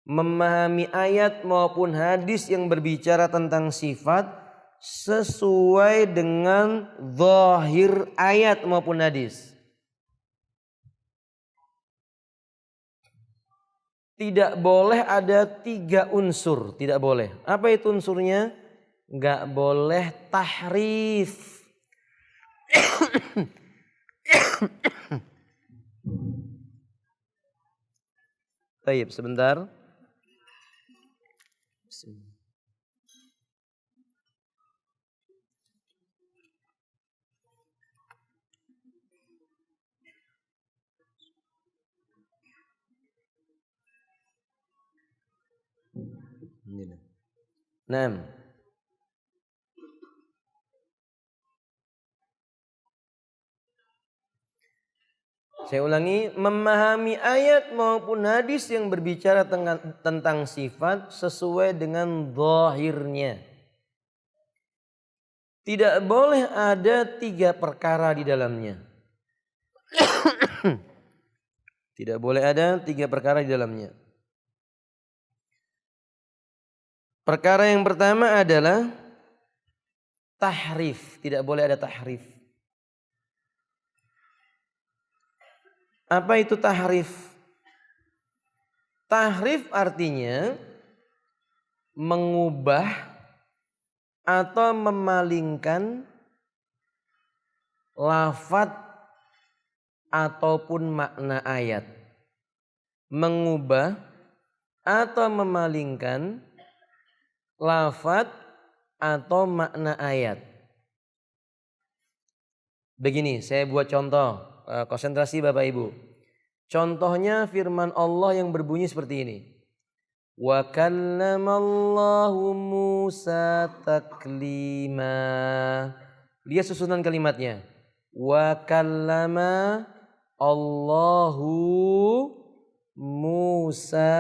Memahami ayat maupun hadis yang berbicara tentang sifat sesuai dengan zahir ayat maupun hadis. Tidak boleh ada 3 unsur, tidak boleh. Apa itu unsurnya? Enggak boleh tahrif. Baik, sebentar. Nah, saya ulangi, memahami ayat maupun hadis yang berbicara tentang sifat sesuai dengan zahirnya. Tidak boleh ada 3 perkara di dalamnya. Tidak boleh ada 3 perkara di dalamnya. Perkara yang pertama adalah tahrif. Tidak boleh ada tahrif. Apa itu tahrif? Tahrif artinya mengubah atau memalingkan lafaz ataupun makna ayat. Mengubah atau memalingkan lafaz atau makna ayat. Begini, saya buat contoh. Konsentrasi Bapak Ibu. Contohnya firman Allah yang berbunyi seperti ini. Wa kallamallahu Musa taklima. Lihat susunan kalimatnya. Wa kallama Allahu Musa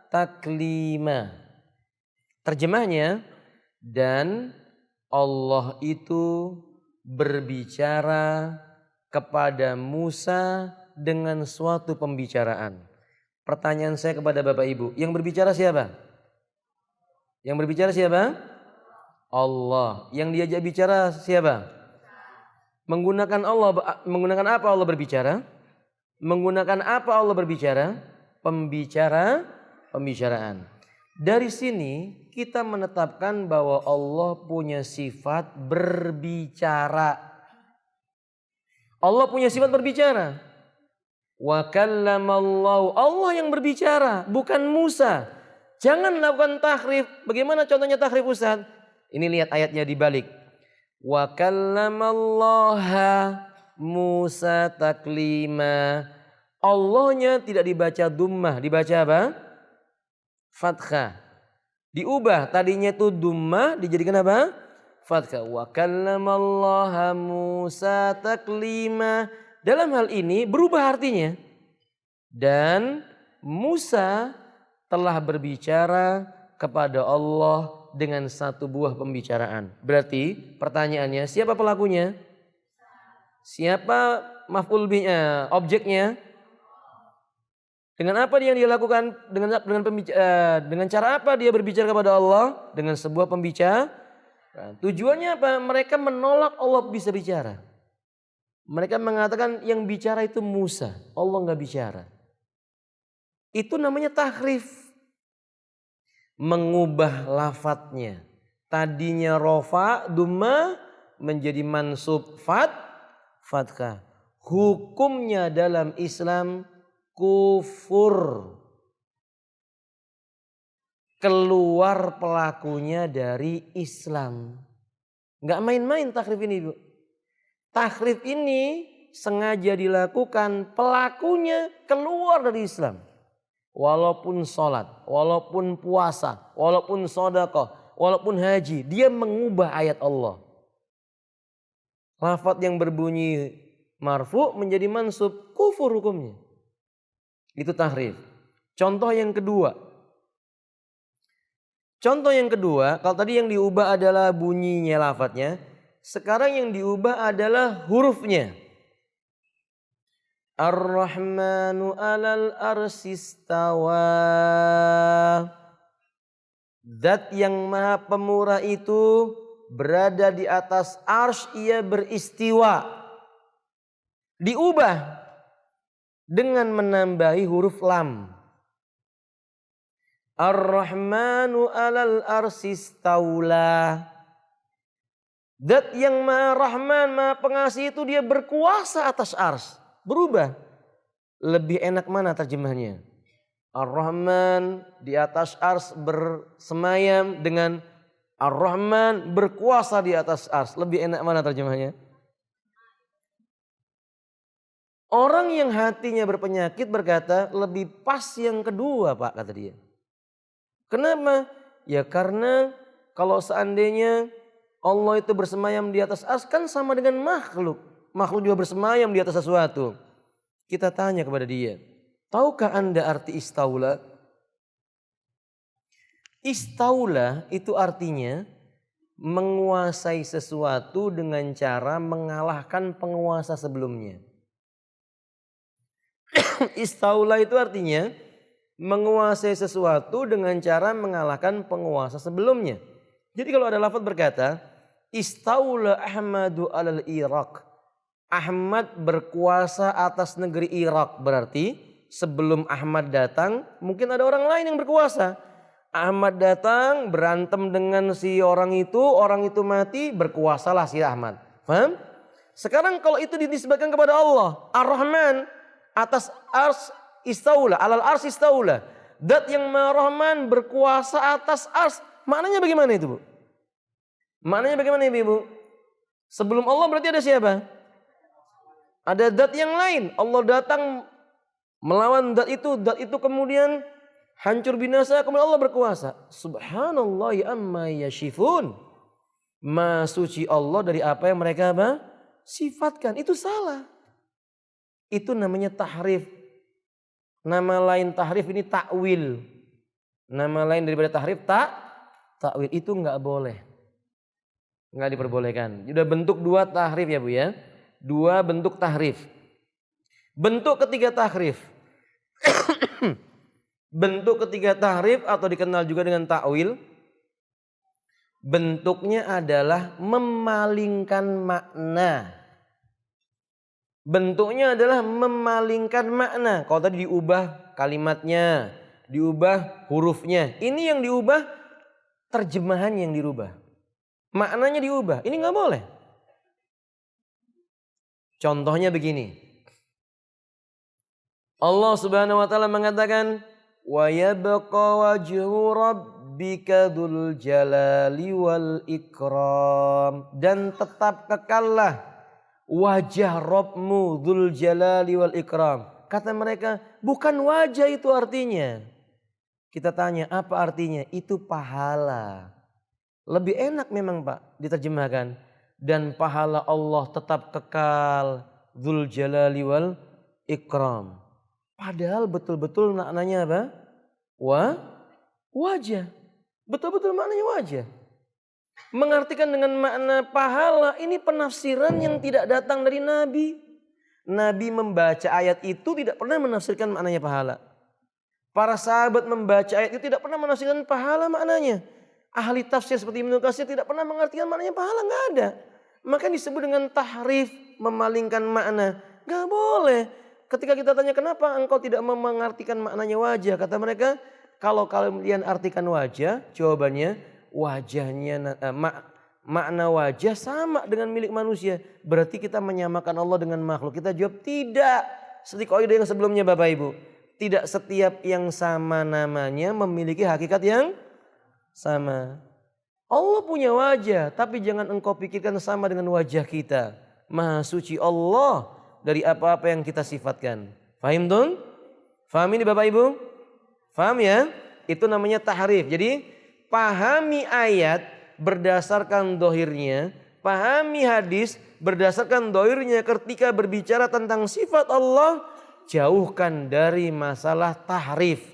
taklima. Terjemahnya, dan Allah itu berbicara kepada Musa dengan suatu pembicaraan. Pertanyaan saya kepada Bapak Ibu, yang berbicara siapa? Yang berbicara siapa? Allah. Yang diajak bicara siapa? Menggunakan apa Allah berbicara? Menggunakan apa Allah berbicara? Pembicaraan. Dari sini kita menetapkan bahwa Allah punya sifat berbicara. Allah punya sifat berbicara. Wa kallamallahu, Allah yang berbicara, bukan Musa. Jangan lakukan tahrif. Bagaimana contohnya tahrif, Ustaz? Ini lihat ayatnya dibalik. Wa kallamallaha Musa taklima. Allahnya tidak dibaca dummah, dibaca apa? Fathah. Diubah, tadinya itu dummah dijadikan apa? Fathah. Wa kallamallaha Musa taklima. Dalam hal ini berubah artinya. Dan Musa telah berbicara kepada Allah dengan satu buah pembicaraan. Berarti pertanyaannya, siapa pelakunya? Siapa maf'ul bihnya, objeknya? Dengan apa yang dia lakukan? Dengan cara apa dia berbicara kepada Allah? Dengan sebuah pembicaraan. Tujuannya apa? Mereka menolak Allah bisa bicara. Mereka mengatakan yang bicara itu Musa, Allah nggak bicara. Itu namanya tahrif. Mengubah lafadznya. Tadinya rofa, dumma menjadi mansub fathah. Hukumnya dalam Islam kufur. Keluar pelakunya dari Islam. Nggak main-main tahrif ini, Bu. Tahrif ini sengaja dilakukan, pelakunya keluar dari Islam. Walaupun sholat, walaupun puasa, walaupun sedekah, walaupun haji, dia mengubah ayat Allah. Lafaz yang berbunyi marfu menjadi mansub, kufur hukumnya. Itu tahrif. Contoh yang kedua, kalau tadi yang diubah adalah bunyinya lafadznya, sekarang yang diubah adalah hurufnya. Ar-Rahmanu 'alal arsistawa. Zat yang maha pemurah itu berada di atas arsy, ia beristiwa. Diubah dengan menambahi huruf lam. Ar-Rahmanu 'alal arsistaula. Zat yang maha rahman, maha pengasih itu dia berkuasa atas arsy. Berubah. Lebih enak mana terjemahnya? Ar-Rahman di atas arsy bersemayam dengan Ar-Rahman berkuasa di atas arsy. Lebih enak mana terjemahnya? Orang yang hatinya berpenyakit berkata lebih pas yang kedua, Pak, kata dia. Kenapa? Ya karena kalau seandainya Allah itu bersemayam di atas arsy kan sama dengan makhluk. Makhluk juga bersemayam di atas sesuatu. Kita tanya kepada dia, tahukah Anda arti istaula? Istaula itu artinya menguasai sesuatu dengan cara mengalahkan penguasa sebelumnya. Istaula itu artinya menguasai sesuatu dengan cara mengalahkan penguasa sebelumnya. Jadi kalau ada lafaz berkata, istaula Ahmadu alal Iraq. Ahmad berkuasa atas negeri Irak, berarti sebelum Ahmad datang mungkin ada orang lain yang berkuasa. Ahmad datang berantem dengan si orang itu mati, berkuasalah si Ahmad. Paham? Sekarang kalau itu dinisbatkan kepada Allah, Ar-Rahman atas arsy istaula, alal arsy istaula. Zat yang Maha Rahman berkuasa atas arsy. Maknanya bagaimana itu, Bu? Maknanya bagaimana Ibu? Sebelum Allah berarti ada siapa? Ada zat yang lain. Allah datang melawan zat itu kemudian hancur binasa, kemudian Allah berkuasa. Subhanallah amma yashifun. Maha suci Allah dari apa yang mereka sifatkan. Itu salah. Itu namanya tahrif. Nama lain tahrif ini takwil. Nama lain daripada tahrif takwil. Itu enggak boleh. Enggak diperbolehkan. Sudah bentuk dua tahrif ya Bu ya. Dua bentuk tahrif. Bentuk ketiga tahrif. Bentuk ketiga tahrif atau dikenal juga dengan ta'wil. Bentuknya adalah memalingkan makna. Bentuknya adalah memalingkan makna. Kalau tadi diubah kalimatnya, diubah hurufnya. Ini yang diubah, terjemahan yang dirubah. Maknanya diubah. Ini nggak boleh. Contohnya begini. Allah Subhanahu wa taala mengatakan, "Wa yabqa wajhu rabbika dzul jalali wal ikram." Dan tetap kekallah wajah Rabbmu dzul jalali wal ikram. Kata mereka, bukan wajah itu artinya. Kita tanya, apa artinya? Itu pahala. Lebih enak memang Pak diterjemahkan. Dan pahala Allah tetap kekal. Dzul jalali wal ikram. Padahal betul-betul maknanya apa? Wajah. Betul-betul maknanya wajah. Mengartikan dengan makna pahala, ini penafsiran yang tidak datang dari Nabi. Nabi membaca ayat itu tidak pernah menafsirkan maknanya pahala. Para sahabat membaca ayat itu tidak pernah menafsirkan pahala maknanya. Ahli tafsir seperti Ibnu Katsir tidak pernah mengartikan maknanya pahala, nggak ada. Maka disebut dengan tahrif, memalingkan makna. Nggak boleh. Ketika kita tanya kenapa engkau tidak mengartikan maknanya wajah, kata mereka, kalau kalian artikan wajah, jawabannya wajahnya makna wajah sama dengan milik manusia. Berarti kita menyamakan Allah dengan makhluk. Kita jawab tidak. Seperti kaidah yang sebelumnya Bapak Ibu. Tidak setiap yang sama namanya memiliki hakikat yang sama. Allah punya wajah, tapi jangan engkau pikirkan sama dengan wajah kita. Maha suci Allah dari apa-apa yang kita sifatkan. Fahim dong? Faham ini Bapak Ibu? Faham ya? Itu namanya tahrif. Jadi pahami ayat berdasarkan dohirnya. Pahami hadis berdasarkan dohirnya ketika berbicara tentang sifat Allah. Jauhkan dari masalah tahrif.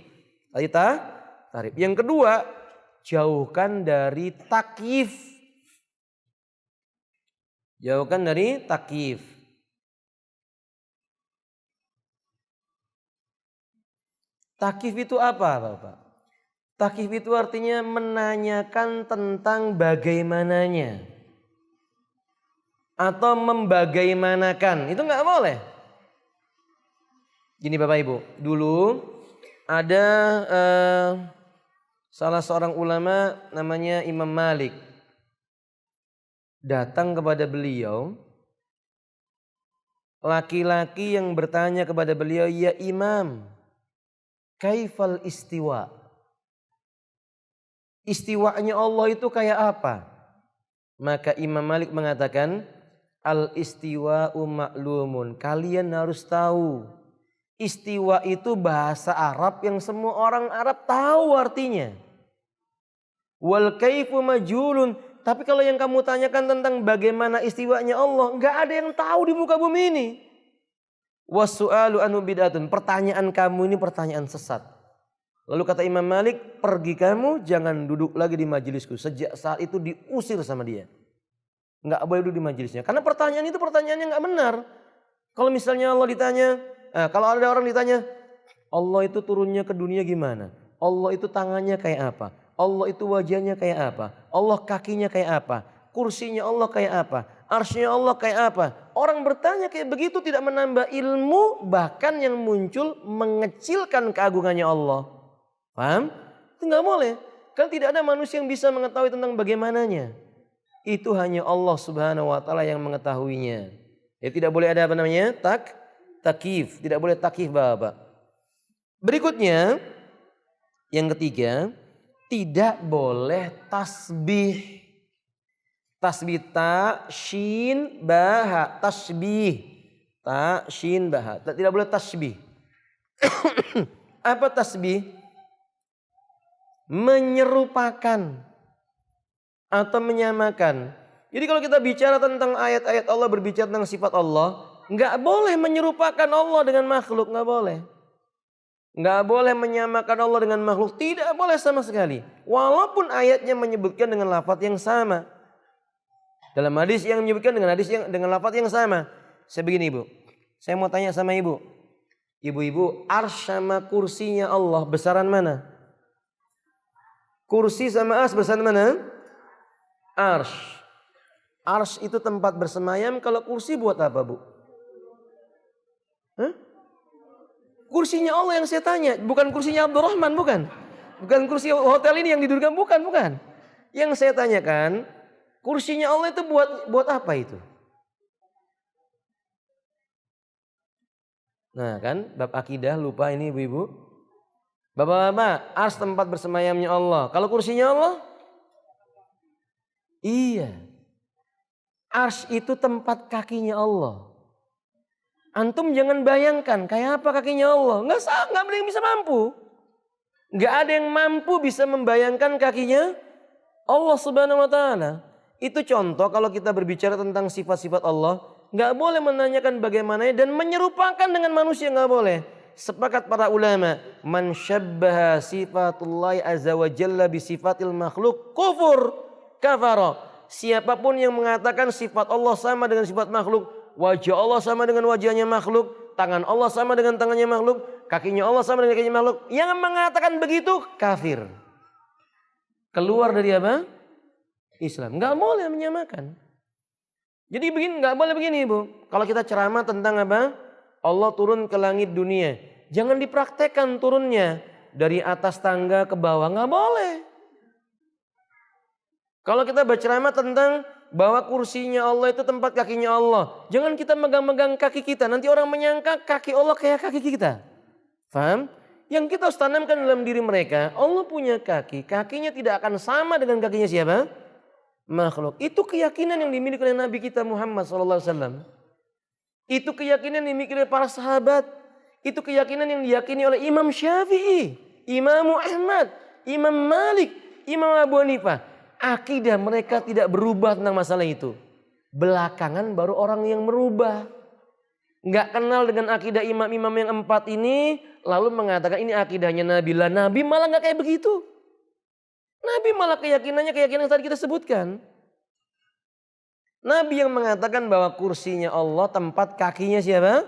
Tadi tahrif. Yang kedua, jauhkan dari takyif. Jauhkan dari takyif. Takyif itu apa Bapak? Takyif itu artinya menanyakan tentang bagaimananya. Atau membagaimanakan. Itu nggak boleh. Gini Bapak Ibu. Dulu ada salah seorang ulama namanya Imam Malik. Datang kepada beliau. Laki-laki yang bertanya kepada beliau, "Ya Imam, kaifal istiwa?" Istiwanya Allah itu kayak apa? Maka Imam Malik mengatakan, al istiwa'u ma'lumun. Kalian harus tahu. Istiwa itu bahasa Arab yang semua orang Arab tahu artinya. Wal kaifu majulun. Tapi kalau yang kamu tanyakan tentang bagaimana istiwanya Allah, nggak ada yang tahu di muka bumi ini. Wasu'alu anu bid'atun. Pertanyaan kamu ini pertanyaan sesat. Lalu kata Imam Malik, pergi kamu, jangan duduk lagi di majelisku. Sejak saat itu diusir sama dia. Nggak boleh duduk di majelisnya. Karena pertanyaan itu pertanyaan yang nggak benar. Kalau misalnya Allah ditanya, kalau ada orang ditanya, Allah itu turunnya ke dunia gimana? Allah itu tangannya kayak apa? Allah itu wajahnya kayak apa? Allah kakinya kayak apa? Kursinya Allah kayak apa? Arsy-nya Allah kayak apa? Orang bertanya kayak begitu tidak menambah ilmu, bahkan yang muncul mengecilkan keagungannya Allah. Paham? Itu nggak boleh. Kan tidak ada manusia yang bisa mengetahui tentang bagaimananya. Itu hanya Allah Subhanahu wa taala yang mengetahuinya. Ya tidak boleh ada apa namanya? Takyif. Tidak boleh takyif Bapak. Berikutnya yang ketiga, tidak boleh tasbih. Tasbih ta, shin, baha. Tasbih. Ta, shin, baha. Tidak boleh tasbih. Apa tasbih? Menyerupakan atau menyamakan. Jadi kalau kita bicara tentang ayat-ayat Allah berbicara tentang sifat Allah, nggak boleh menyerupakan Allah dengan makhluk, nggak boleh. Nggak boleh menyamakan Allah dengan makhluk, tidak boleh sama sekali. Walaupun ayatnya menyebutkan dengan lafaz yang sama. Dalam hadis yang menyebutkan dengan hadis yang dengan lafaz yang sama. saya begini Ibu. Saya mau tanya sama Ibu. Ibu-ibu, arsy sama kursinya Allah besaran mana? Kursi sama arsy besaran mana? Arsy. Arsy itu tempat bersemayam, kalau kursi buat apa Bu? Hah? Kursinya Allah yang saya tanya, bukan kursinya Abdurrahman, bukan. Bukan kursi hotel ini yang didudukkan, bukan. Yang saya tanyakan, kursinya Allah itu buat apa itu? Nah kan, bab akidah lupa ini ibu-ibu. Bapak-bapak, arsy tempat bersemayamnya Allah. Kalau kursinya Allah? Iya. Arsy itu tempat kakinya Allah. Antum jangan bayangkan kayak apa kakinya Allah. Nggak ada yang bisa mampu. Nggak ada yang mampu bisa membayangkan kakinya Allah Subhanahu wa Ta'ala. Itu contoh kalau kita berbicara tentang sifat-sifat Allah, nggak boleh menanyakan bagaimananya dan menyerupakan dengan manusia, nggak boleh. Sepakat para ulama, man syabbaha sifatullahi azza wa jalla bi sifatil makhluk kufur kafara. Siapapun yang mengatakan sifat Allah sama dengan sifat makhluk, wajah Allah sama dengan wajahnya makhluk, tangan Allah sama dengan tangannya makhluk, kakinya Allah sama dengan kakinya makhluk, yang mengatakan begitu kafir. Keluar dari apa? Islam. Nggak boleh menyamakan. Jadi begini, nggak boleh begini Ibu. Kalau kita ceramah tentang apa? Allah turun ke langit dunia. Jangan dipraktekkan turunnya dari atas tangga ke bawah. Nggak boleh. Kalau kita berceramah tentang bahwa kursinya Allah itu tempat kakinya Allah. Jangan kita megang-megang kaki kita. Nanti orang menyangka kaki Allah kayak kaki kita. Faham? Yang kita harus tanamkan dalam diri mereka, Allah punya kaki. Kakinya tidak akan sama dengan kakinya siapa? Makhluk. Itu keyakinan yang dimiliki oleh Nabi kita Muhammad SAW. Itu keyakinan yang dimiliki oleh para sahabat. Itu keyakinan yang diyakini oleh Imam Syafi'i, Imam Ahmad, Imam Malik, Imam Abu Hanifah. Akidah mereka tidak berubah tentang masalah itu. Belakangan baru orang yang merubah. Nggak kenal dengan akidah imam-imam yang 4 ini, lalu mengatakan ini akidahnya Nabi. Lah Nabi malah nggak kayak begitu. Nabi malah keyakinan yang tadi kita sebutkan. Nabi yang mengatakan bahwa kursinya Allah tempat kakinya siapa?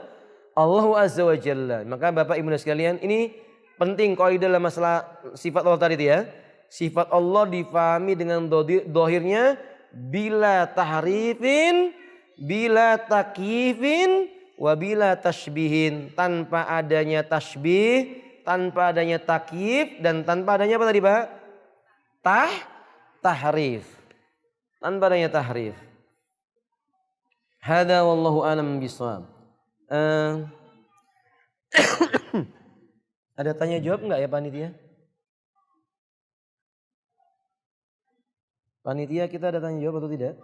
Allah Azza wa Jalla. Maka Bapak Ibu sekalian, ini penting kaidah dalam masalah sifat Allah tadi itu ya. Sifat Allah difahami dengan dohirnya bila tahrifin, bila takyifin, wabila tashbihin. Tanpa adanya tashbih, tanpa adanya takyif, dan tanpa adanya apa tadi Pak? Tahrif. Tanpa adanya tahrif. Hada wallahu alam bisawab. Ada tanya jawab enggak ya panitia? Panitia kita ada tanya jawab atau tidak?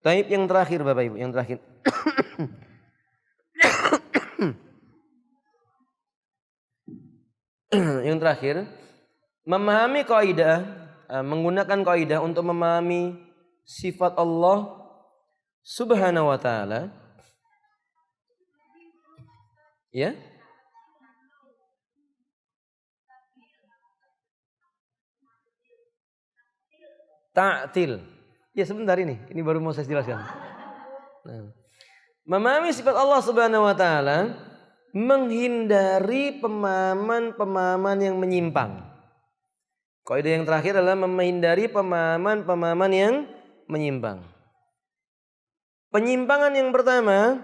Taib yang terakhir Bapak Ibu, yang terakhir. Yang terakhir, memahami kaidah, menggunakan kaidah untuk memahami sifat Allah Subhanahu wa Ta'ala. Ya. Ta'til. Ya sebentar ini baru mau saya jelaskan. Nah, memahami sifat Allah Subhanahu wa Ta'ala, menghindari pemahaman-pemahaman yang menyimpang. Kaidah yang terakhir adalah menghindari pemahaman-pemahaman yang menyimpang. Penyimpangan yang pertama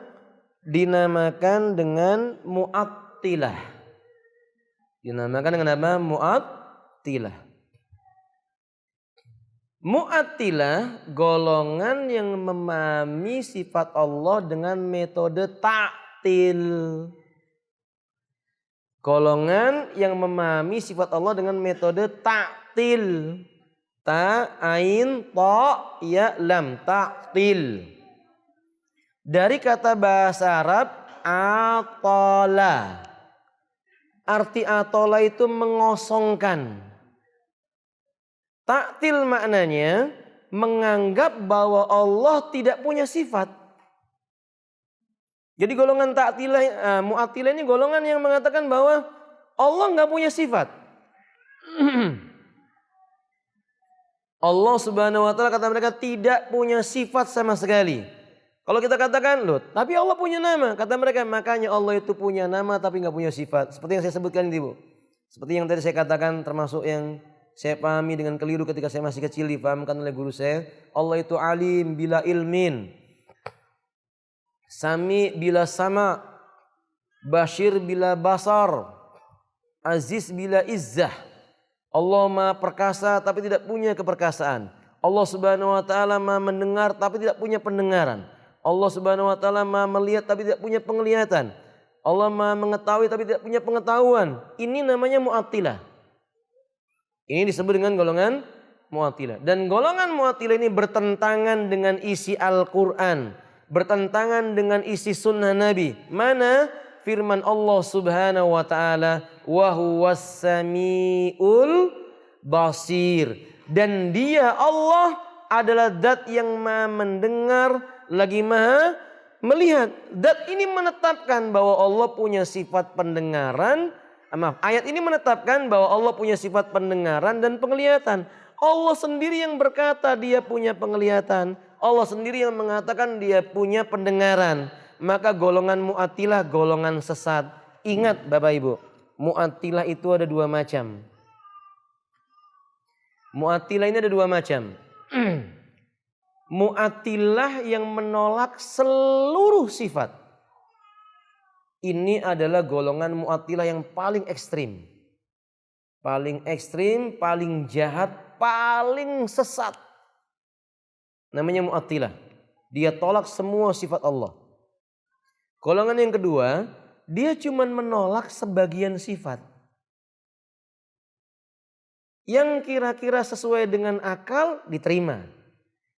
dinamakan dengan mu'attilah. Dinamakan dengan apa? Mu'attilah. Mu'attilah golongan yang memahami sifat Allah dengan metode ta'til. Golongan yang memahami sifat Allah dengan metode ta'til. Ta, ain, ta, ya, lam. Ta'til. Dari kata bahasa Arab, atola. Arti atola itu mengosongkan. Ta'til maknanya menganggap bahwa Allah tidak punya sifat. Jadi golongan ta'tilah, mu'attilah ini golongan yang mengatakan bahwa Allah nggak punya sifat. Allah Subhanahu wa taala kata mereka tidak punya sifat sama sekali. Kalau kita katakan, loh, tapi Allah punya nama, kata mereka, makanya Allah itu punya nama tapi nggak punya sifat. Seperti yang saya sebutkan ini, Bu. Seperti yang tadi saya katakan, termasuk yang saya pahami dengan keliru ketika saya masih kecil, difahamkan oleh guru saya. Allah itu alim bila ilmin, sami bila sama, basyir bila basar, aziz bila izzah. Allah maha perkasa tapi tidak punya keperkasaan. Allah Subhanahu wa taala maha mendengar tapi tidak punya pendengaran. Allah Subhanahu wa taala maha melihat tapi tidak punya penglihatan. Allah maha mengetahui tapi tidak punya pengetahuan. Ini namanya mu'attilah. Ini disebut dengan golongan mu'attilah. Dan golongan mu'attilah ini bertentangan dengan isi Al-Quran, bertentangan dengan isi sunnah Nabi. Mana firman Allah Subhanahu wa taala, wa huwas samiul basir, dan dia Allah adalah zat yang maha mendengar lagi maha melihat. Zat ini menetapkan bahwa Allah punya sifat pendengaran. Ayat ini menetapkan bahwa Allah punya sifat pendengaran dan penglihatan. Allah sendiri yang berkata dia punya penglihatan. Allah sendiri yang mengatakan dia punya pendengaran. Maka golongan mu'attilah golongan sesat. Ingat Bapak Ibu, mu'attilah itu ada dua macam. Mu'attilah ini ada dua macam. Mu'attilah yang menolak seluruh sifat. Ini adalah golongan mu'attilah yang paling ekstrim. Paling ekstrim, paling jahat, paling sesat. Namanya mu'attilah. Dia tolak semua sifat Allah. Golongan yang kedua, dia cuma menolak sebagian sifat. Yang kira-kira sesuai dengan akal diterima.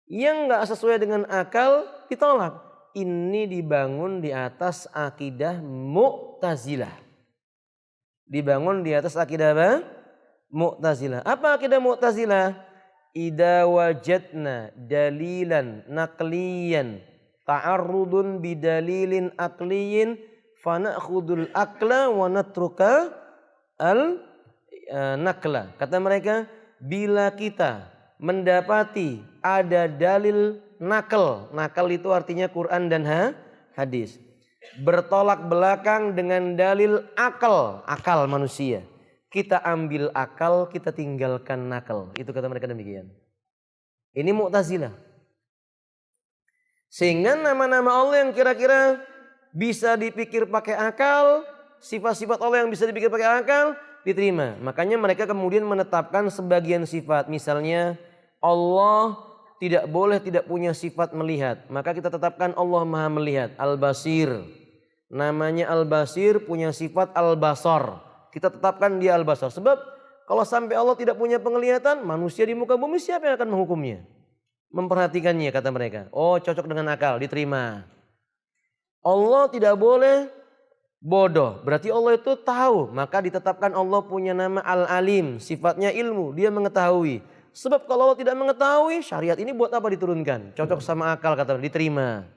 Yang nggak sesuai dengan akal ditolak. Ini dibangun di atas akidah Mu'tazilah. Dibangun di atas akidah apa? Mu'tazilah. Apa akidah Mu'tazilah? Idza wajadna dalilan naqliyan ta'arrudun bidalilin aqliyin fanakhudul akla wa natruka al nakla. Kata mereka, bila kita mendapati ada dalil nakal. Nakal itu artinya Quran dan hadis. Bertolak belakang dengan dalil akal. Akal manusia. Kita ambil akal, kita tinggalkan nakal. Itu kata mereka demikian. Ini Mu'tazilah. Sehingga nama-nama Allah yang kira-kira bisa dipikir pakai akal, sifat-sifat Allah yang bisa dipikir pakai akal, diterima. Makanya mereka kemudian menetapkan sebagian sifat. Misalnya Allah tidak boleh tidak punya sifat melihat. Maka kita tetapkan Allah maha melihat. Al-Basir. Namanya Al-Basir punya sifat Al-Basar. Kita tetapkan dia Al-Basar. Sebab kalau sampai Allah tidak punya penglihatan, manusia di muka bumi siapa yang akan menghukumnya? Memperhatikannya kata mereka. Oh cocok dengan akal, diterima. Allah tidak boleh bodoh. Berarti Allah itu tahu. Maka ditetapkan Allah punya nama Al-Alim. Sifatnya ilmu. Dia mengetahui. Sebab kalau Allah tidak mengetahui, syariat ini buat apa diturunkan? Cocok sama akal kata mereka, diterima.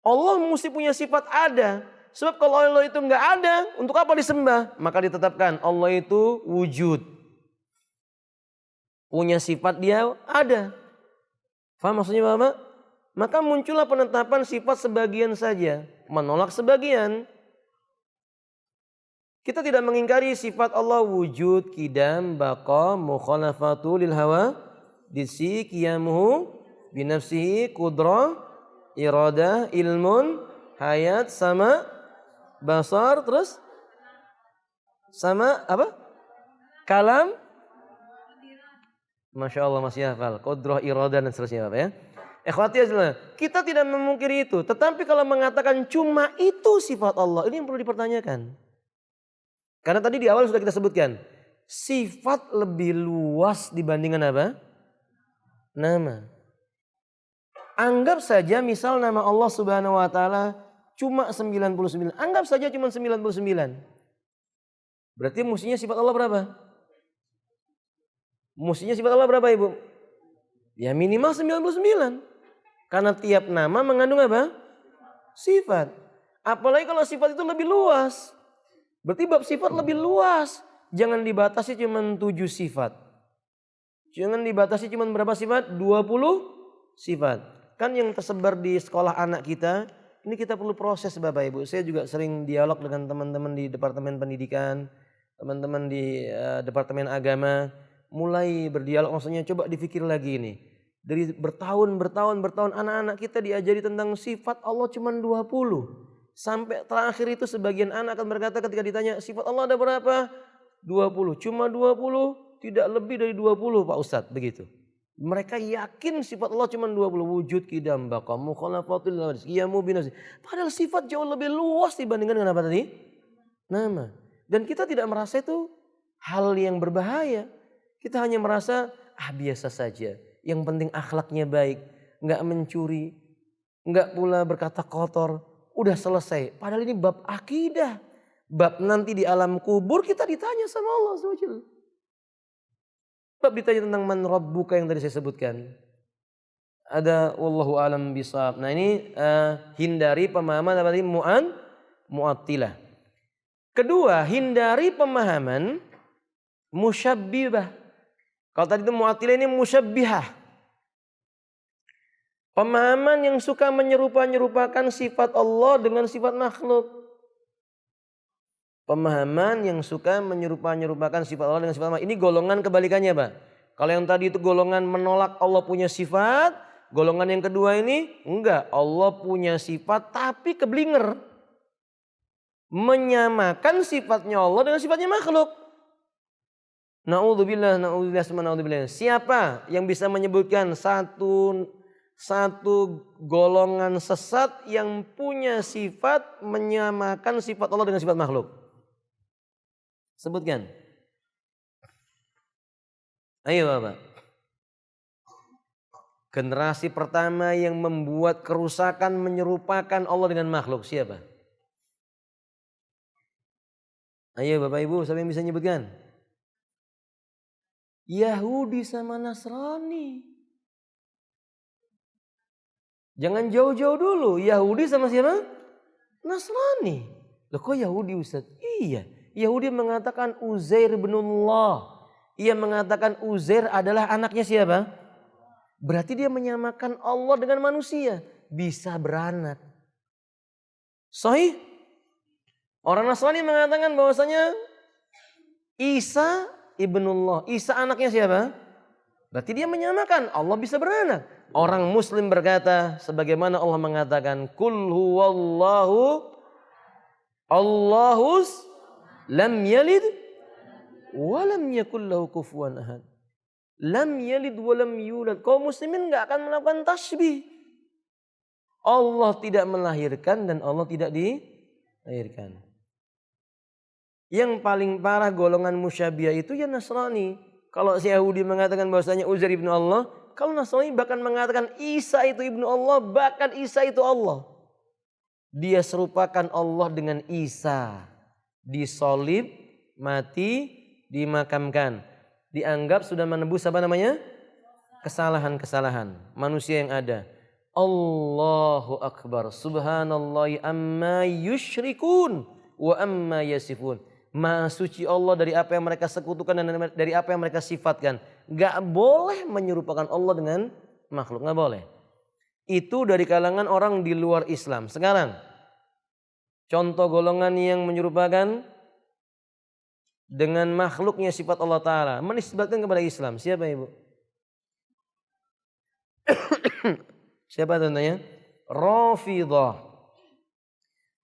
Allah mesti punya sifat ada. Sebab kalau Allah itu nggak ada, untuk apa disembah? Maka ditetapkan Allah itu wujud. Punya sifat dia ada. Faham maksudnya Bapak? Maka muncullah penetapan sifat sebagian saja. Menolak sebagian. Kita tidak mengingkari sifat Allah wujud, qidam, baqa, mukhalafatu lil hawa, disi, qiyamuhu, binafsihi, qudrah, iradah, ilmun, hayat, sama, basar, terus sama apa? Kalam. Masya Allah masih hafal. Qudrah, iradah dan seterusnya Bapak ya. Ikhwati azza, kita tidak memungkiri itu. Tetapi kalau mengatakan cuma itu sifat Allah, ini yang perlu dipertanyakan. Karena tadi di awal sudah kita sebutkan. Sifat lebih luas dibandingkan apa? Nama. Anggap saja misal nama Allah Subhanahu wa taala cuma 99. Anggap saja cuma 99. Berarti mestinya sifat Allah berapa? Mestinya sifat Allah berapa Ibu? Ya minimal 99. Karena tiap nama mengandung apa? Sifat. Apalagi kalau sifat itu lebih luas. Berarti bab sifat lebih luas. Jangan dibatasi cuma 7 sifat. Jangan dibatasi cuma berapa sifat? 20 sifat. Kan yang tersebar di sekolah anak kita, ini kita perlu proses Bapak Ibu. Saya juga sering dialog dengan teman-teman di Departemen Pendidikan, teman-teman di Departemen Agama. Mulai berdialog, maksudnya coba dipikir lagi ini. Dari bertahun anak-anak kita diajari tentang sifat Allah cuma 20. Sampai terakhir itu sebagian anak akan berkata ketika ditanya sifat Allah ada berapa? 20. Cuma 20, tidak lebih dari 20 Pak Ustadz, begitu. Mereka yakin sifat Allah cuma 20. Wujud, qidam, baqa, mukhalafatul, qiyamu binafsi. Padahal sifat jauh lebih luas dibandingkan dengan apa tadi? Nama. Dan kita tidak merasa itu hal yang berbahaya. Kita hanya merasa biasa saja. Yang penting akhlaknya baik, nggak mencuri, nggak pula berkata kotor. Udah selesai. Padahal ini bab akidah. Bab nanti di alam kubur kita ditanya sama Allah SWT. Bab ditanya tentang man rabbuka yang tadi saya sebutkan. Ada wallahu alam bisawab. Nah ini hindari pemahaman apa tadi? Mu'attilah. Kedua, hindari pemahaman musyabbihah. Kalau tadi itu mu'attilah, ini musyabbihah. Pemahaman yang suka menyerupakan sifat Allah dengan sifat makhluk. Pemahaman yang suka menyerupakan sifat Allah dengan sifat makhluk. Ini golongan kebalikannya Pak. Kalau yang tadi itu golongan menolak Allah punya sifat. Golongan yang kedua ini enggak. Allah punya sifat tapi keblinger. Menyamakan sifatnya Allah dengan sifatnya makhluk. Na'udzubillah. Siapa yang bisa menyebutkan satu golongan sesat yang punya sifat menyamakan sifat Allah dengan sifat makhluk? Sebutkan. Ayo Bapak. Generasi pertama yang membuat kerusakan menyerupakan Allah dengan makhluk siapa? Ayo Bapak Ibu, siapa yang bisa menyebutkan? Yahudi sama Nasrani. Jangan jauh-jauh dulu. Yahudi sama siapa? Nasrani. Loh kok Yahudi Ustaz? Iya. Yahudi mengatakan Uzair ibnullah. Ia mengatakan Uzair adalah anaknya siapa? Berarti dia menyamakan Allah dengan manusia. Bisa beranak. Sahih? Orang Nasrani mengatakan bahwasanya Isa ibnullah. Isa anaknya siapa? Berarti dia menyamakan Allah bisa beranak. Orang Muslim berkata sebagaimana Allah mengatakan kul huwallahu Allahus lam yalid wa lam yakul lahu kufuwan ahad. Lam yalid wa lam yulad. Kaum muslimin enggak akan melakukan tasbih. Allah tidak melahirkan dan Allah tidak dilahirkan. Yang paling parah golongan musyabihah itu ya Nasrani. Kalau si Yahudi mengatakan bahwasanya Uzair ibnu Allah, kalau Nasrani bahkan mengatakan Isa itu ibnu Allah, bahkan Isa itu Allah. Dia serupakan Allah dengan Isa. Disolib, mati, dimakamkan. Dianggap sudah menebus apa namanya? Kesalahan-kesalahan manusia yang ada. Allahu Akbar. Subhanallah amma yusyrikun wa amma yasifun. Maha suci Allah dari apa yang mereka sekutukan dan dari apa yang mereka sifatkan. Gak boleh menyerupakan Allah dengan makhluk. Gak boleh. Itu dari kalangan orang di luar Islam. Sekarang contoh golongan yang menyerupakan dengan makhluknya sifat Allah Ta'ala. Menisbatkan kepada Islam. Siapa Ibu? Siapa contohnya? Rafidah.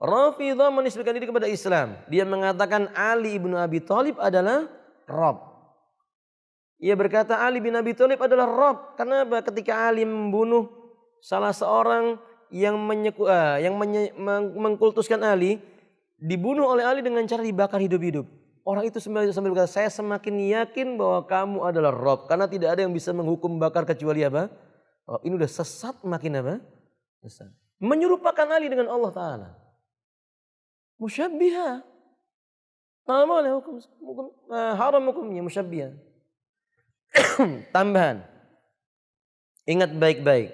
Rafidah menisbatkan diri kepada Islam. Dia mengatakan Ali ibnu Abi Thalib adalah Rabb. Ia berkata Ali bin Abi Thalib adalah Rabb. Kenapa? Ketika Ali membunuh salah seorang yang mengkultuskan Ali, dibunuh oleh Ali dengan cara dibakar hidup-hidup. Orang itu sambil berkata, saya semakin yakin bahwa kamu adalah Rabb. Karena tidak ada yang bisa menghukum bakar kecuali apa? Rabb. Ini udah sesat makin apa? Sesat. Menyerupakan Ali dengan Allah Ta'ala. Musyabbihah. Haram hukumnya musyabbihah. Tambahan. Ingat baik-baik.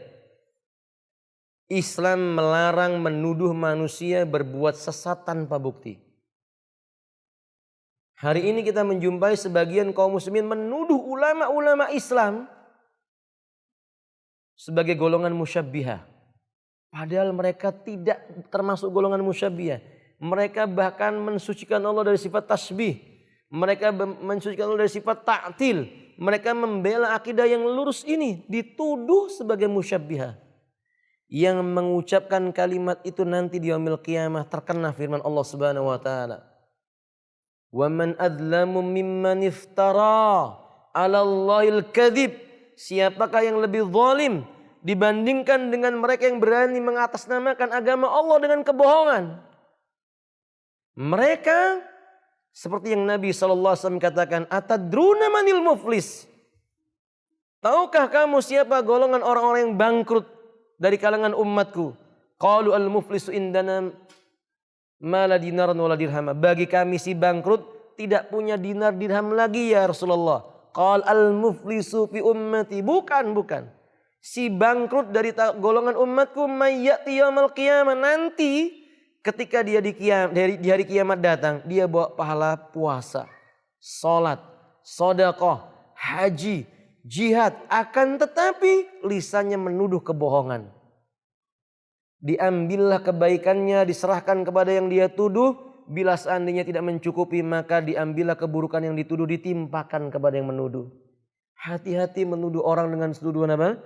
Islam melarang menuduh manusia berbuat sesat tanpa bukti. Hari ini kita menjumpai sebagian kaum muslimin menuduh ulama-ulama Islam sebagai golongan musyabbihah. Padahal mereka tidak termasuk golongan musyabbihah. Mereka bahkan mensucikan Allah dari sifat tasbih. Mereka mensucikan Allah dari sifat ta'til. Mereka membela akidah yang lurus ini dituduh sebagai musyabbihah. Yang mengucapkan kalimat itu nanti di yaumil qiyamah terkena firman Allah Subhanahu wa taala. Wa man adlamu mimman iftara 'ala Allahil kadzib. Siapakah yang lebih zalim dibandingkan dengan mereka yang berani mengatasnamakan agama Allah dengan kebohongan? Mereka seperti yang Nabi SAW katakan, atadruna manil muflis. Tahukah kamu siapa golongan orang-orang yang bangkrut dari kalangan umatku? Qalu al-muflisu indana ma la dinaran wala dirham. Bagi kami si bangkrut tidak punya dinar dirham lagi ya Rasulullah. Qal al-muflisu fi ummati. Bukan. Si bangkrut dari golongan umatku mayyati yaumil qiyamah. Nanti ketika dia di hari kiamat datang, dia bawa pahala puasa, salat, sedekah, haji, jihad, akan tetapi lisannya menuduh kebohongan. Diambillah kebaikannya, diserahkan kepada yang dia tuduh. Bila seandainya tidak mencukupi, maka diambillah keburukan yang dituduh, ditimpakan kepada yang menuduh. Hati-hati menuduh orang dengan tuduhan apa?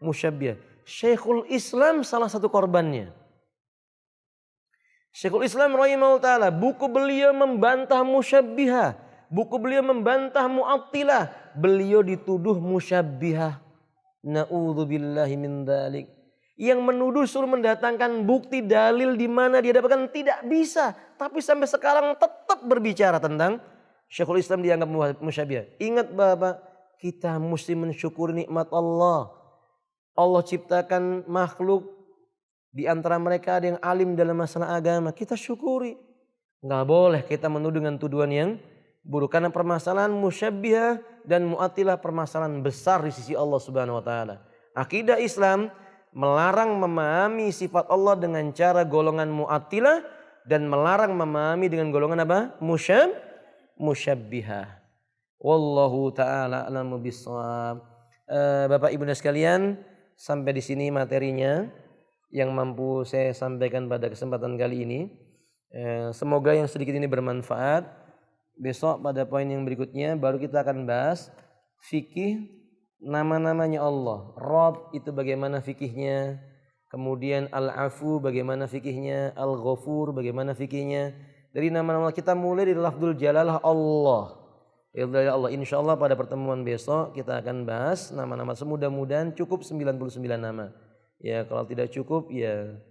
Musyabbihah. Syekhul Islam salah satu korbannya. Syekhul Islam rahimahullah ta'ala, buku beliau membantah musyabbihah. Buku beliau membantah mu'attilah. Beliau dituduh musyabbihah. Na'udzubillahi min dzalik. Yang menuduh suruh mendatangkan bukti dalil di mana dia dapatkan, tidak bisa. Tapi sampai sekarang tetap berbicara tentang Syekhul Islam dianggap musyabbihah. Ingat Bapak, kita mesti mensyukuri nikmat Allah. Allah ciptakan makhluk, di antara mereka ada yang alim dalam masalah agama. Kita syukuri. Nggak boleh kita menuduh dengan tuduhan yang buruk. Karena permasalahan musyabbihah dan mu'attilah permasalahan besar di sisi Allah Subhanahu wa taala. Akidah Islam melarang memahami sifat Allah dengan cara golongan mu'attilah dan melarang memahami dengan golongan apa? Musyabbihah. Wallahu taala a'lamu bissawab. Bapak Ibu sekalian, sampai di sini materinya yang mampu saya sampaikan pada kesempatan kali ini. Semoga yang sedikit ini bermanfaat. Besok pada poin yang berikutnya baru kita akan bahas fikih nama-namanya Allah. Rabb itu bagaimana fikihnya. Kemudian Al-Afu bagaimana fikihnya. Al-Ghafur bagaimana fikihnya. Dari nama-nama kita mulai dari lafzul jalalah Allah. Allah. Insyaallah pada pertemuan besok kita akan bahas nama-nama. Semudah-mudahan cukup 99 nama. Ya kalau tidak cukup ya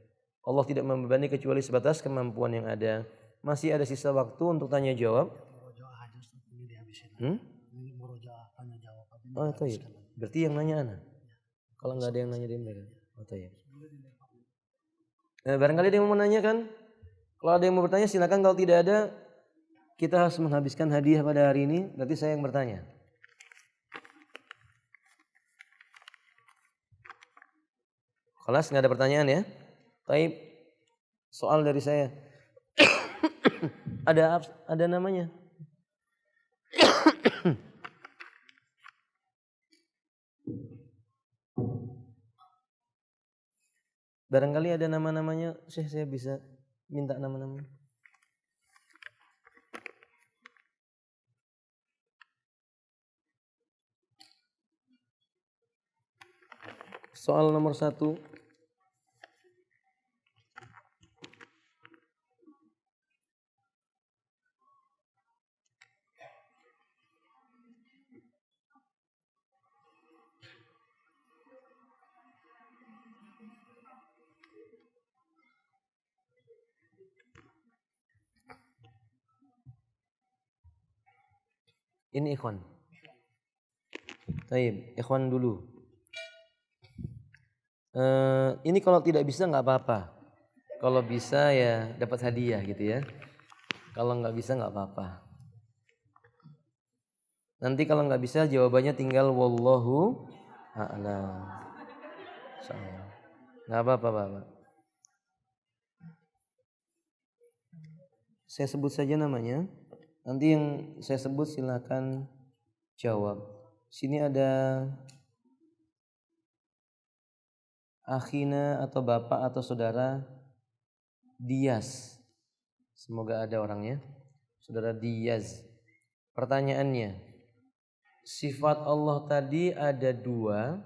Allah tidak membebani kecuali sebatas kemampuan yang ada. Masih ada sisa waktu untuk tanya jawab. Oh itu ya. Berarti yang nanya ana. Kalau nggak ada yang nanya dia mereka. Oh itu ya. Barangkali ada yang mau menanyakan. Kalau ada yang mau bertanya silakan. Kalau tidak ada, kita harus menghabiskan hadiah pada hari ini. Berarti saya yang bertanya. Kelas nggak ada pertanyaan ya? Baik. Soal dari saya. ada namanya. Barangkali ada nama-namanya, saya bisa minta nama-namanya. Soal nomor 1. Ini ikhwan. Baik, ikhwan dulu. Ini kalau tidak bisa nggak apa-apa. Kalau bisa ya dapat hadiah gitu ya. Kalau nggak bisa nggak apa-apa. Nanti kalau nggak bisa jawabannya tinggal wallahu a'lam. Insyaallah. Nggak apa-apa, Bapak. Saya sebut saja namanya. Nanti yang saya sebut silakan jawab. Sini ada akhina atau bapak atau saudara Dias. Semoga ada orangnya. Saudara Dias. Pertanyaannya, sifat Allah tadi ada dua,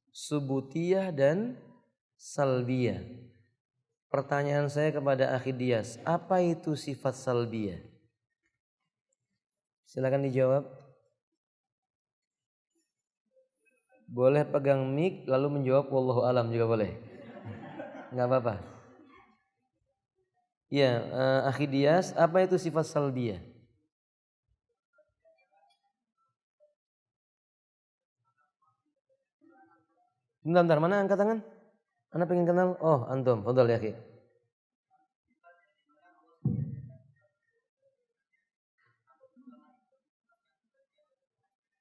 subutiyah dan salbiyah. Pertanyaan saya kepada akhi Dias, apa itu sifat salbiyah? Silakan dijawab. Boleh pegang mic lalu menjawab wallahu alam juga boleh. Enggak apa-apa. Ya, akhi Dias, apa itu sifat salbiyah? Bentar, mana angkat tangan? Anda pengen kenal? Oh, antum, fadhal ya akhi.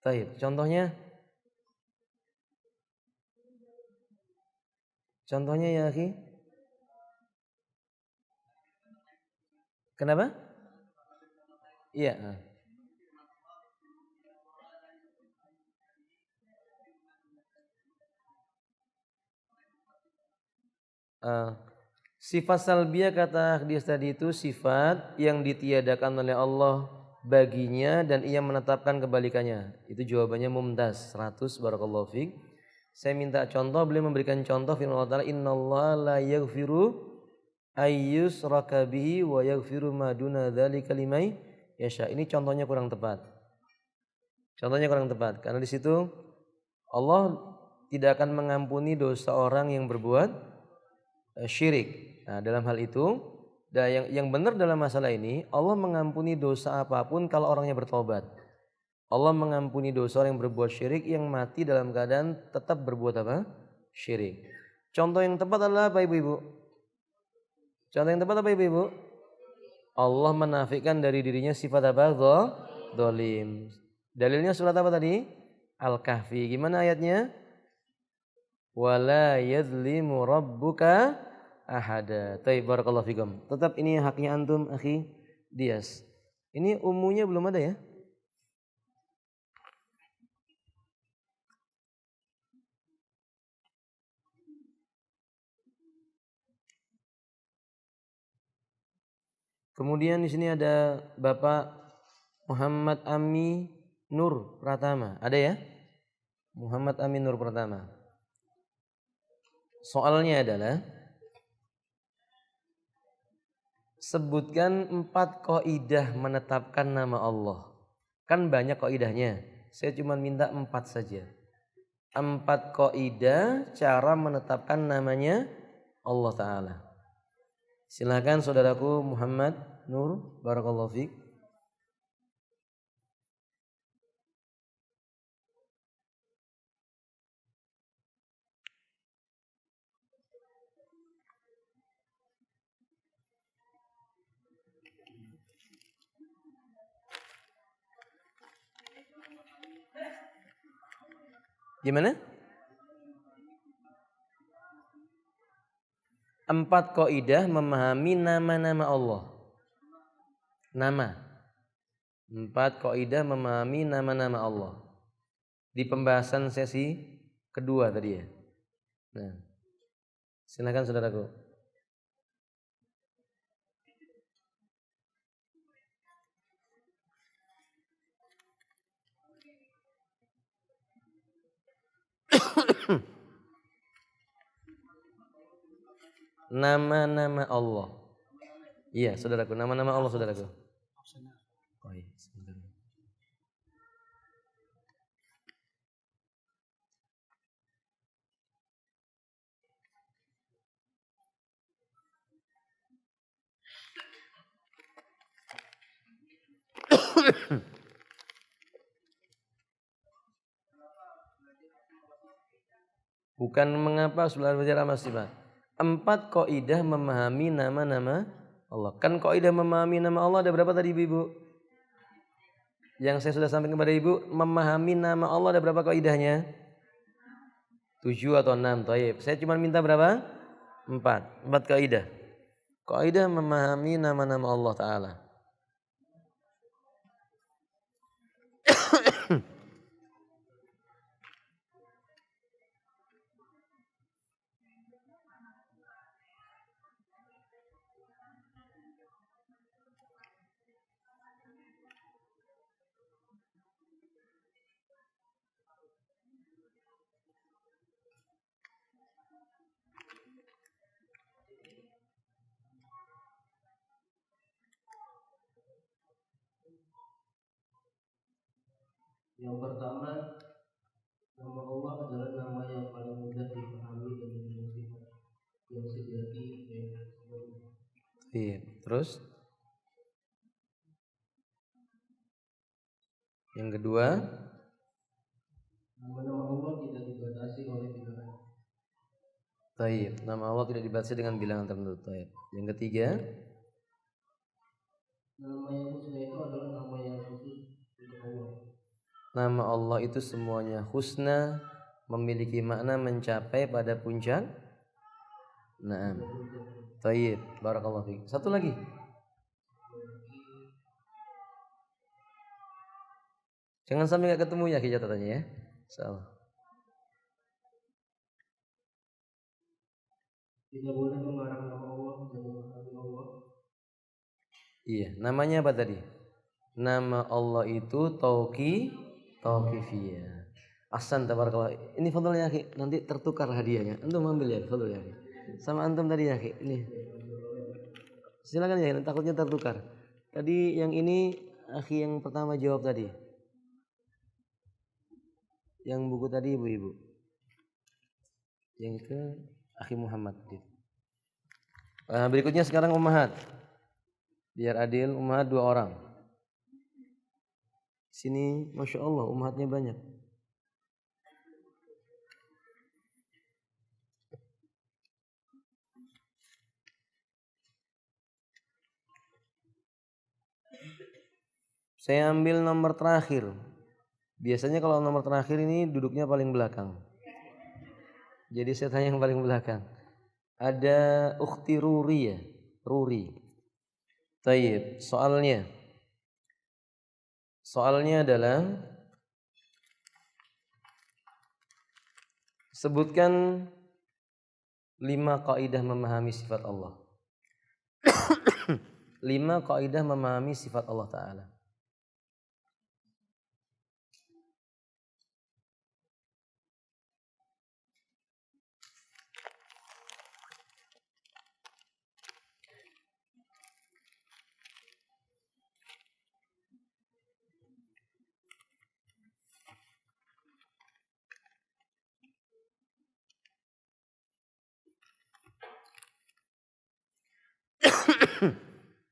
Baik, contohnya? Contohnya ya akhi? Kenapa? Iya. Sifat salbiyah kata dia tadi itu sifat yang ditiadakan oleh Allah baginya dan ia menetapkan kebalikannya. Itu jawabannya mumtaz 100 barakallahu fiik. Saya minta contoh, beliau memberikan contoh firman Allah Ta'ala, innallaha la yaghfiru ayyusraka bihi wa yaghfiru ma duna dzalika liman yasha. Ini contohnya kurang tepat. Contohnya kurang tepat karena di situ Allah tidak akan mengampuni dosa orang yang berbuat syirik. Nah, dalam hal itu, yang benar dalam masalah ini, Allah mengampuni dosa apapun kalau orangnya bertobat. Allah mengampuni dosa orang yang berbuat syirik yang mati dalam keadaan tetap berbuat apa? Syirik. Contoh yang tepat adalah apa ibu-ibu? Contoh yang tepat apa ibu-ibu? Allah menafikan dari dirinya sifat apa? Dzalim. Dalilnya surat apa tadi? Al-Kahfi. Gimana ayatnya? Wala yadzlimu rabbuka ahada. Taib barakallahu fikum. Tetap ini haknya antum akhi Dias. Ini umunya belum ada ya? Kemudian di sini ada Bapak Muhammad Ami Nur Pratama. Ada ya? Muhammad Ami Nur Pratama. Soalnya adalah sebutkan 4 kaidah menetapkan nama Allah. Kan banyak kaidahnya. Saya cuma minta 4 saja. 4 kaidah cara menetapkan namanya Allah Ta'ala. Silakan saudaraku Muhammad Nur, barakallahu fiik. Gimana? 4 kaidah memahami nama-nama Allah. Nama. 4 kaidah memahami nama-nama Allah. Di pembahasan sesi kedua tadi ya. Nah, silakan saudaraku. Nama-nama Allah. Iya, saudaraku, nama-nama Allah saudaraku. Oh iya, sebentar. Bukan mengapa sebelah bicara masih Pak. 4 kaidah memahami nama-nama Allah. Kan kaidah memahami nama Allah ada berapa tadi Ibu? Yang saya sudah sampaikan kepada ibu, memahami nama Allah ada berapa kaidahnya? 7 atau 6. Taib. Saya cuma minta berapa? 4 kaidah. Kaidah memahami nama-nama Allah Ta'ala. Yang pertama, nama Allah adalah nama yang paling mudah dipahami dan dimiliki yang sejati dan sempurna. Iya. Terus yang kedua, nama-nama Allah tidak dibatasi oleh bilangan. Taib. Nama Allah tidak dibatasi dengan bilangan tertentu. Taib. Yang ketiga, nama yang husna itu adalah nama yang khusus untuk Allah. nama Allah itu semuanya husna, memiliki makna mencapai pada puncak. Naam. Taib. Barakallahu fiik. Satu lagi. Jangan sampai nggak ketemu ya catatannya ya. Salah. Tidak boleh mengarang nama Allah dan memahami Allah. Iya, namanya apa tadi? Nama Allah itu Tauqifiyah. Ahsan tabarakallah. Ini fadhil ya akhi, nanti tertukar hadiahnya. Antum ambil ya, fadhil ya akhi. Sama antum tadi ya akhi. Ini. Silakan ya, takutnya tertukar. Tadi yang ini akhi yang pertama jawab tadi. Yang buku tadi ibu-ibu. Yang itu akhi Muhammad. Berikutnya sekarang ummahat. Biar adil, ummahat 2 orang. Sini Masya Allah ummahatnya banyak. Saya ambil nomor terakhir. Biasanya kalau nomor terakhir ini duduknya paling belakang. Jadi saya tanya yang paling belakang. Ada ukhti Ruri ya? Ruri. Taib. Soalnya adalah sebutkan 5 kaidah memahami sifat Allah. 5 kaidah memahami sifat Allah Ta'ala.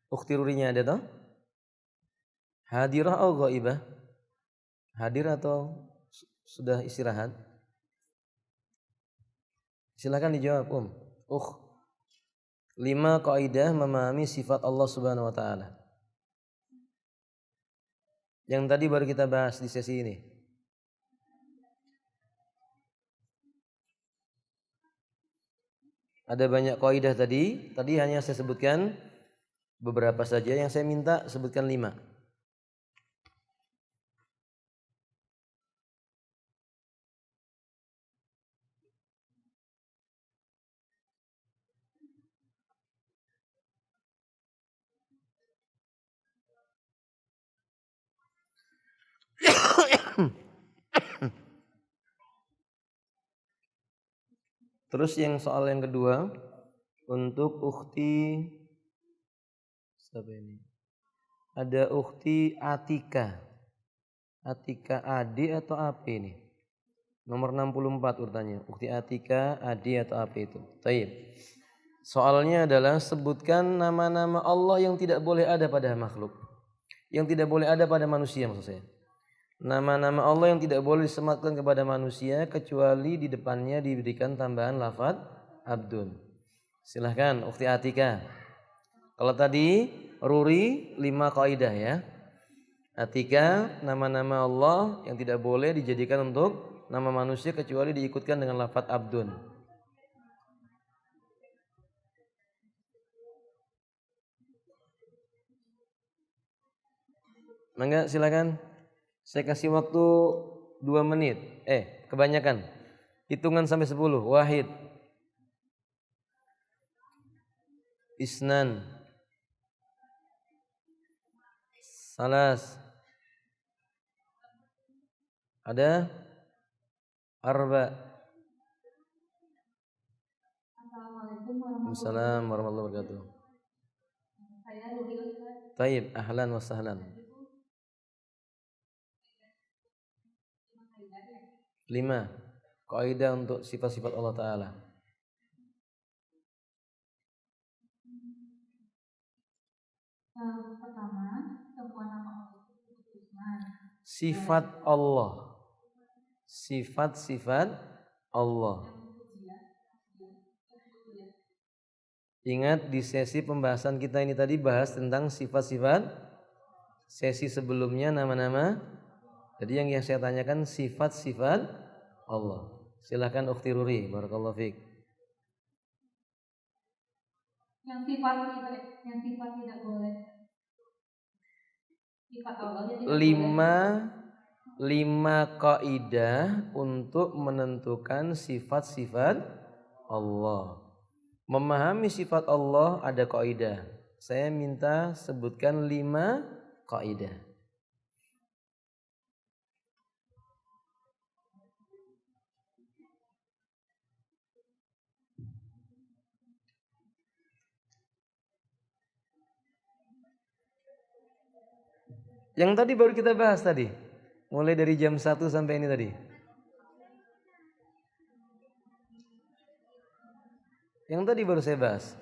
Ukhti Rurinya ada toh? Hadirah atau ghaibah? Hadir atau sudah istirahat? Silakan dijawab, 5 kaidah memahami sifat Allah Subhanahu wa taala. Yang tadi baru kita bahas di sesi ini. Ada banyak kaidah tadi hanya saya sebutkan beberapa saja, yang saya minta sebutkan 5. Terus yang soal yang kedua untuk ukhti siapa ini? Ada ukhti Atika. Atika Adi atau AP ini? Nomor 64 urutannya. Ukhti Atika Adi atau AP itu? Taib. Soalnya adalah sebutkan nama-nama Allah yang tidak boleh ada pada makhluk. Yang tidak boleh ada pada manusia maksud saya. Nama-nama Allah yang tidak boleh disematkan kepada manusia kecuali di depannya diberikan tambahan lafaz abdun. Silahkan ukhti Atika. Kalau tadi Ruri 5 kaidah ya. Atika nama-nama Allah yang tidak boleh dijadikan untuk nama manusia kecuali diikutkan dengan lafadz abdun. Mangga silakan. Saya kasih waktu 2 menit. Kebanyakan. Hitungan sampai 10. Wahid. Isnan. Salas. Ada? Arba. Assalamualaikum warahmatullahi wabarakatuh. Taib, ahlan wa sahlan. 5. Kaidah untuk sifat-sifat Allah Ta'ala. Pertama, semua nama Allah itu sifat Allah. Sifat-sifat Allah. Ingat di sesi pembahasan kita ini tadi bahas tentang sifat-sifat. Sesi sebelumnya nama-nama. Jadi yang saya tanyakan sifat-sifat Allah. Silakan Ukhti Ruri, barakallahu fiik. Yang sifat tidak boleh. Sifat Allah yang tidak boleh. 5 kaidah untuk menentukan sifat-sifat Allah. Memahami sifat Allah ada kaidah. Saya minta sebutkan 5 kaidah. Yang tadi baru kita bahas tadi. Mulai dari jam 1 sampai ini tadi. Yang tadi baru saya bahas.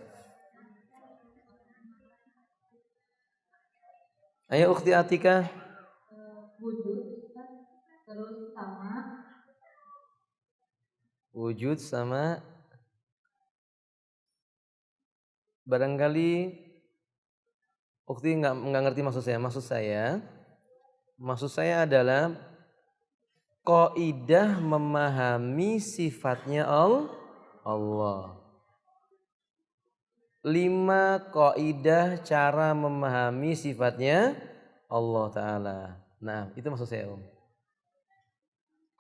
Ayo Ukhti Atika. Wujud, terus sama. Wujud sama. Barangkali Ukhti nggak ngerti maksud saya. Maksud saya adalah kaidah memahami sifatnya Allah. 5 kaidah cara memahami sifatnya Allah Ta'ala. Nah, itu maksud saya, Om.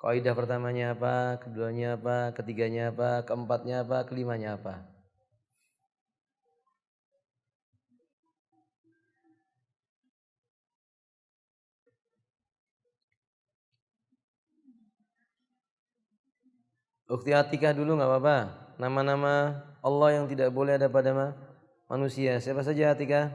Kaidah pertamanya apa, keduanya apa, ketiganya apa, keempatnya apa, kelimanya apa. Ukhti Atikah dulu nggak apa-apa. Nama-nama Allah yang tidak boleh ada pada manusia. Siapa saja Atikah?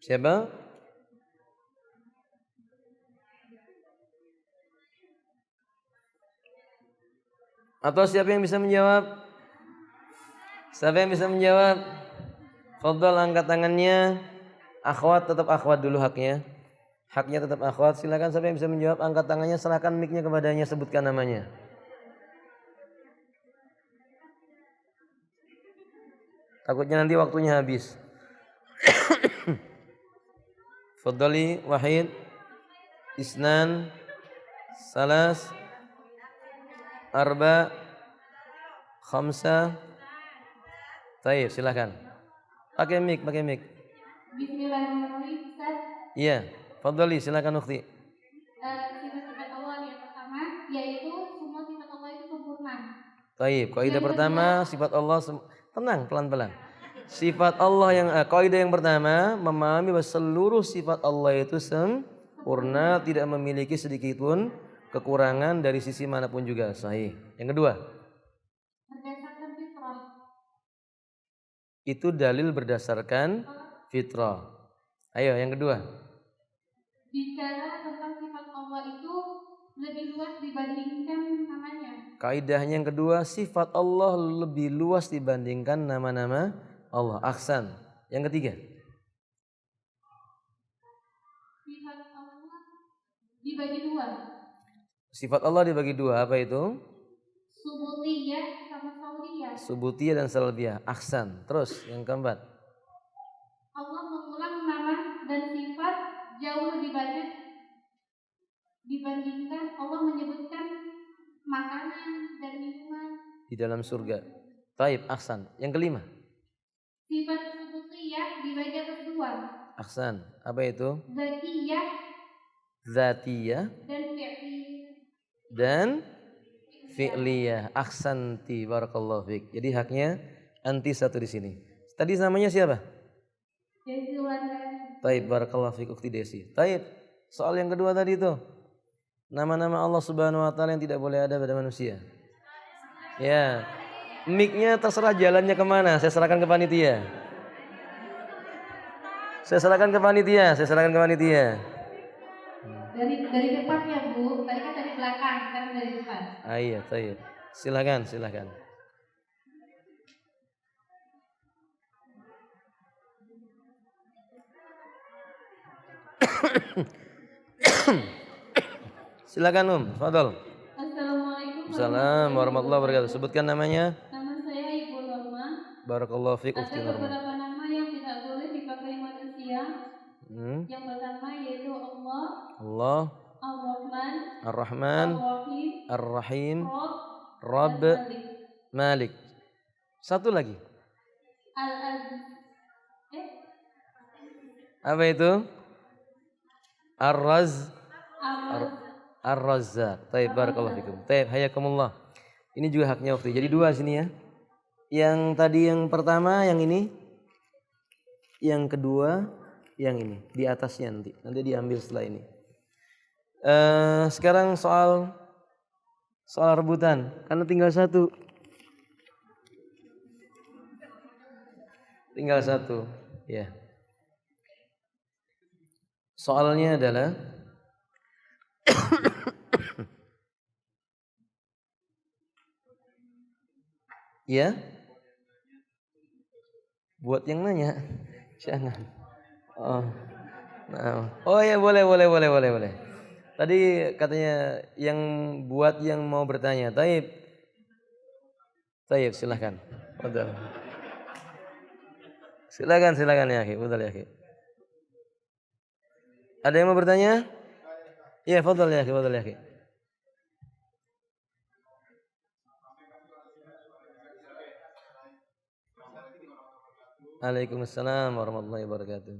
Siapa? Atau siapa yang bisa menjawab? Siapa yang bisa menjawab? Fadhal angkat tangannya. Akhwat tetap akhwat dulu haknya. Haknya tetap akhwat. Silakan siapa yang bisa menjawab, angkat tangannya, serahkan mic-nya kepadanya, sebutkan namanya. Takutnya nanti waktunya habis. Fadhali, Wahid, Isnan, Salas, Arba, Khamsa. Baik, silakan. Pakai mic. Bismillahirrahmanirrahim. Ustaz. Iya, fadhali, silakan Ukhti. Sifat-sifat Allah yang pertama yaitu semua sifat Allah itu sempurna. Baik, kaidah pertama sifat Allah tenang, pelan-pelan. Sifat Allah yang kaidah yang pertama memahami bahwa seluruh sifat Allah itu sempurna, tidak memiliki sedikit pun kekurangan dari sisi manapun juga. Sahih. Yang kedua, berdasarkan fitrah. Itu dalil berdasarkan fitrah. Ayo yang kedua. Bicara tentang sifat Allah itu lebih luas dibandingkan namanya. Kaidahnya yang kedua, sifat Allah lebih luas dibandingkan nama-nama Allah. Ahsan. Yang ketiga, Sifat Allah dibagi dua. sifat Allah dibagi dua. Apa itu? Subutiyah sama saudiyah. Subutiyah dan salbiyah. Ahsan. Terus yang keempat, Allah mengulang nama dan sifat jauh lebih banyak dibandingkan Allah menyebutkan makanan dan minuman di dalam surga. Taib, ahsan. Yang kelima, sifat subutiyah dibagi atas dua. ahsan. Apa itu? Zatiyah Zatiyah dan fi'liyah. dan fi'liyah. Ahsanti, barakallahu fiik. Jadi haknya anti satu di sini. Tadi namanya siapa? Jadi Taib, barakallahu fiik ukhti Desi. Taib. Soal yang kedua tadi itu. Nama-nama Allah Subhanahu wa taala yang tidak boleh ada pada manusia. Ya. Mic-nya terserah jalannya kemana. Saya serahkan ke panitia. Saya serahkan ke panitia. dari depan ya Bu, tadi kan dari belakang, sekarang dari depan. Iya, taib. Silakan. Silakan Fadal. Assalamualaikum Assalamualaikum warahmatullahi wabarakatuh. Sebutkan namanya. Nama saya Ibu Norma. Barakallahu fiik Ada ukhti Norma. beberapa nama yang tidak boleh dipakai manusia. Yang pertama yaitu Allah, Ar-Rahman, Ar-Rahim, Rabb, Rabb, Malik. Satu lagi. Al-Aziz. Apa itu? Ar-Razzaq. Taib, barakallahu fikum. Taib, hayakumullah. Ini juga haknya waktu. Jadi dua sini ya. Yang tadi yang pertama yang ini. Yang kedua yang ini. Di atasnya nanti. Nanti diambil setelah ini. Sekarang soal rebutan. Karena tinggal satu. Ya. Soalnya adalah ya. Buat yang nanya, jangan. Oh ya, boleh. Tadi katanya yang buat yang mau bertanya. Taib, silahkan. Betul. Silakan ya, akhi. Betul ya, akhi. Ada yang mau bertanya? Iya, betul ya, akhi. Waalaikumsalam warahmatullahi wabarakatuh.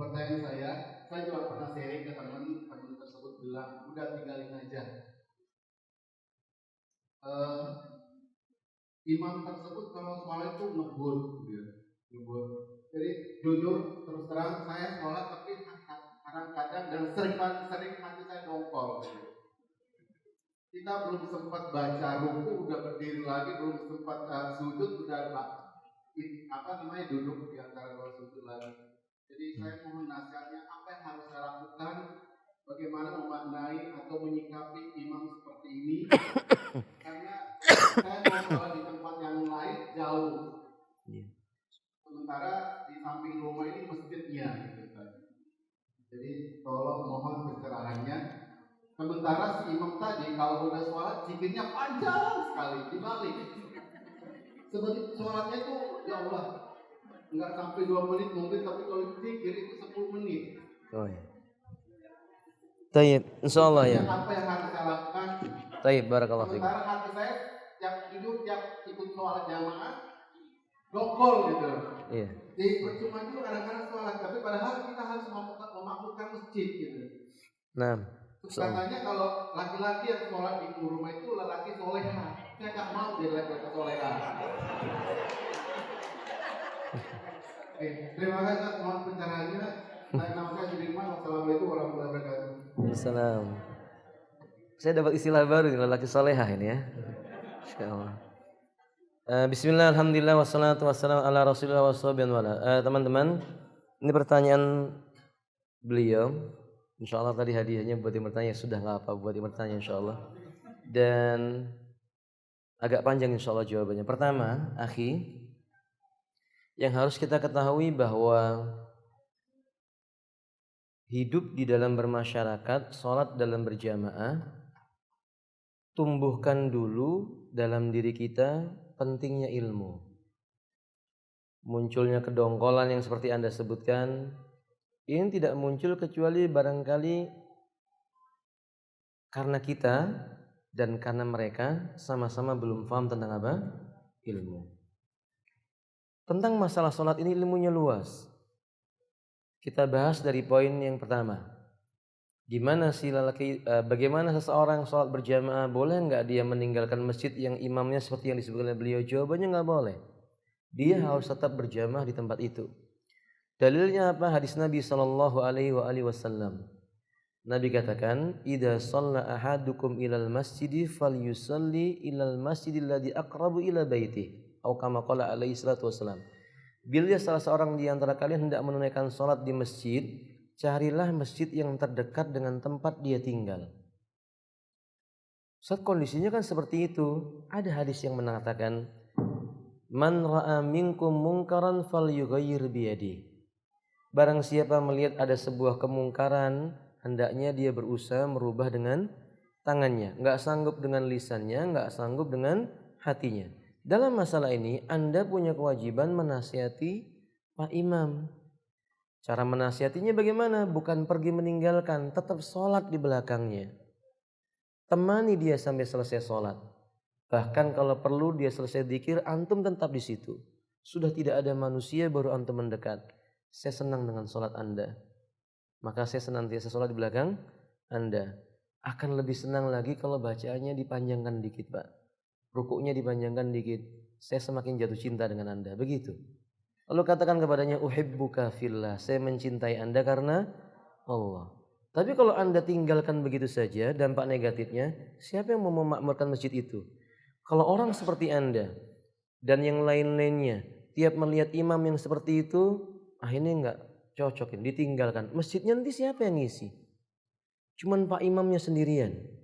Pertanyaan saya juga pernah sharing ke teman tersebut bilang, udah tinggalin aja. Imam tersebut kalau sholat itu ngebut, ngebut. Jadi jujur terus terang saya sholat tapi kadang-kadang dan sering hati saya dongkol. Kita belum sempat baca ruku udah berdiri lagi, belum sempat sujud udah duduk di antara dua sujud lagi. Jadi saya mohon nasihatnya apa yang harus saya lakukan, bagaimana memaknai atau menyikapi imam seperti ini, karena saya mau sholat di tempat yang lain jauh, sementara di samping rumah ini masjidnya gitu kan. Jadi tolong mohon pencerahannya. Sementara si imam tadi kalau udah sholat zikirnya panjang sekali dibalik. Seperti sholatnya itu ya Allah nggak sampai 2 menit mungkin, tapi kalau zikir itu 10 menit. Oh ya. Taib, insyaallah ya. Apa yang harus saya lakukan? Taib, barakallahu fiik. Sementara hati saya tiap tidur, tiap ikut sholat jamaah, dokol gitu. Iya. Jadi percuma juga kadang-kadang sholat, tapi padahal kita harus memakmurkan masjid gitu. Nah, katanya kalau laki-laki yang sholat di rumah itu lelaki soleha. Saya nggak mau jadi laki-laki soleha. Oke, terima kasih atas mohon pencerahannya. Nama saya Sudirman. Wassalamualaikum warahmatullahi wabarakatuh. Assalam. Saya dapat istilah baru nih, lelaki soleha ini ya. Insyaallah. Bismillah, alhamdulillah, wassalatu wassalamu ala rasulillah wassalamu. Teman-teman, ini pertanyaan beliau. Insyaallah tadi hadiahnya buat yang bertanya, sudah nggak apa buat yang bertanya insyaallah. Dan agak panjang insyaallah jawabannya. Pertama, akhi, yang harus kita ketahui bahwa hidup di dalam bermasyarakat, sholat dalam berjamaah, tumbuhkan dulu dalam diri kita pentingnya ilmu. Munculnya kedongkolan yang seperti Anda sebutkan, ini tidak muncul kecuali barangkali karena kita dan karena mereka sama-sama belum paham tentang apa? Ilmu. Tentang masalah sholat ini ilmunya luas. Kita bahas dari poin yang pertama. Gimana sih bagaimana seseorang sholat berjamaah, boleh nggak dia meninggalkan masjid yang imamnya seperti yang disebutkan oleh beliau? Jawabannya nggak boleh. Dia harus tetap berjamaah di tempat itu. Dalilnya apa? Hadis Nabi SAW. Nabi katakan, "Idza shalla ahadukum ilal masjidi falyusalli ilal masjidil ladzi aqrabu ila baitihi." Atau kama qala alaihi salatu wasallam. Bila salah seorang di antara kalian hendak menunaikan salat di masjid, carilah masjid yang terdekat dengan tempat dia tinggal. Saat kondisinya kan seperti itu. Ada hadis yang mengatakan, "Man ra'a minkum munkaran falyughayyir biyadihi." Barang siapa melihat ada sebuah kemungkaran, hendaknya dia berusaha merubah dengan tangannya. Enggak sanggup dengan lisannya, enggak sanggup dengan hatinya. Dalam masalah ini, Anda punya kewajiban menasihati Pak Imam. Cara menasihatinya bagaimana? Bukan pergi meninggalkan, tetap sholat di belakangnya. Temani dia sampai selesai sholat. Bahkan kalau perlu dia selesai dzikir, antum tetap di situ. Sudah tidak ada manusia baru antum mendekat. Saya senang dengan sholat Anda. Maka saya senantiasa sholat di belakang Anda. Akan lebih senang lagi kalau bacaannya dipanjangkan dikit, Pak. Rukuknya dipanjangkan dikit. Saya semakin jatuh cinta dengan Anda. Begitu. Lalu katakan kepadanya, uhibbuka fillah. Saya mencintai Anda karena Allah. Tapi kalau Anda tinggalkan begitu saja, dampak negatifnya, siapa yang mau memakmurkan masjid itu? Kalau orang seperti Anda dan yang lain-lainnya tiap melihat imam yang seperti itu, ini enggak cocokin, ditinggalkan. Masjidnya nanti siapa yang ngisi? Cuman Pak Imamnya sendirian.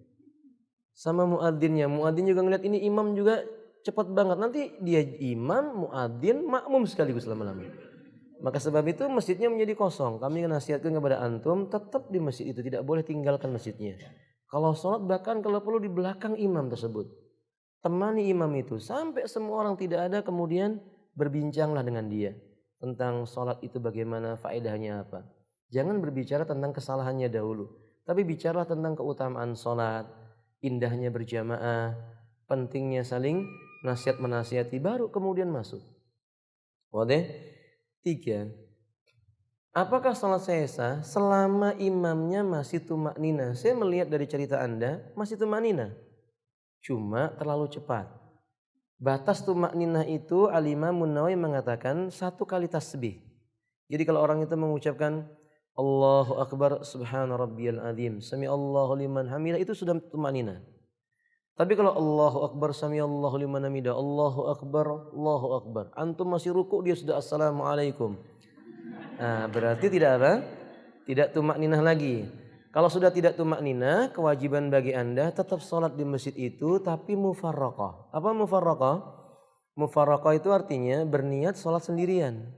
Sama muadzinnya. Muadzin juga ngeliat ini imam juga cepat banget. Nanti dia imam, muadzin, makmum sekaligus lama-lama. Maka sebab itu masjidnya menjadi kosong. Kami nasihatkan kepada antum tetap di masjid itu, tidak boleh tinggalkan masjidnya. Kalau sholat bahkan kalau perlu di belakang imam tersebut. Temani imam itu sampai semua orang tidak ada, kemudian berbincanglah dengan dia tentang sholat itu bagaimana, faedahnya apa. Jangan berbicara tentang kesalahannya dahulu, tapi bicaralah tentang keutamaan sholat, indahnya berjamaah, pentingnya saling nasihat menasihati, baru kemudian masuk. Wadah. 3. Apakah sholat saya sah selama imamnya masih tumak nina? Saya melihat dari cerita Anda masih tumak nina, cuma terlalu cepat. Batas tumak nina itu Al-Imam Nawawi mengatakan 1 kali tasbih. Jadi kalau orang itu mengucapkan Allahu Akbar subhana rabbiyal azim, sami Allahu liman hamidah, itu sudah tumak nina. Tapi kalau Allahu Akbar sami Allahu liman hamidah, Allahu Akbar, antum masih rukuk dia sudah assalamualaikum. Nah, berarti tidak apa? Tidak tumak ninah lagi. Kalau sudah tidak tumak ninah, kewajiban bagi Anda tetap sholat di masjid itu, tapi mufarraqah. Apa mufarraqah? Mufarraqah itu artinya berniat sholat sendirian.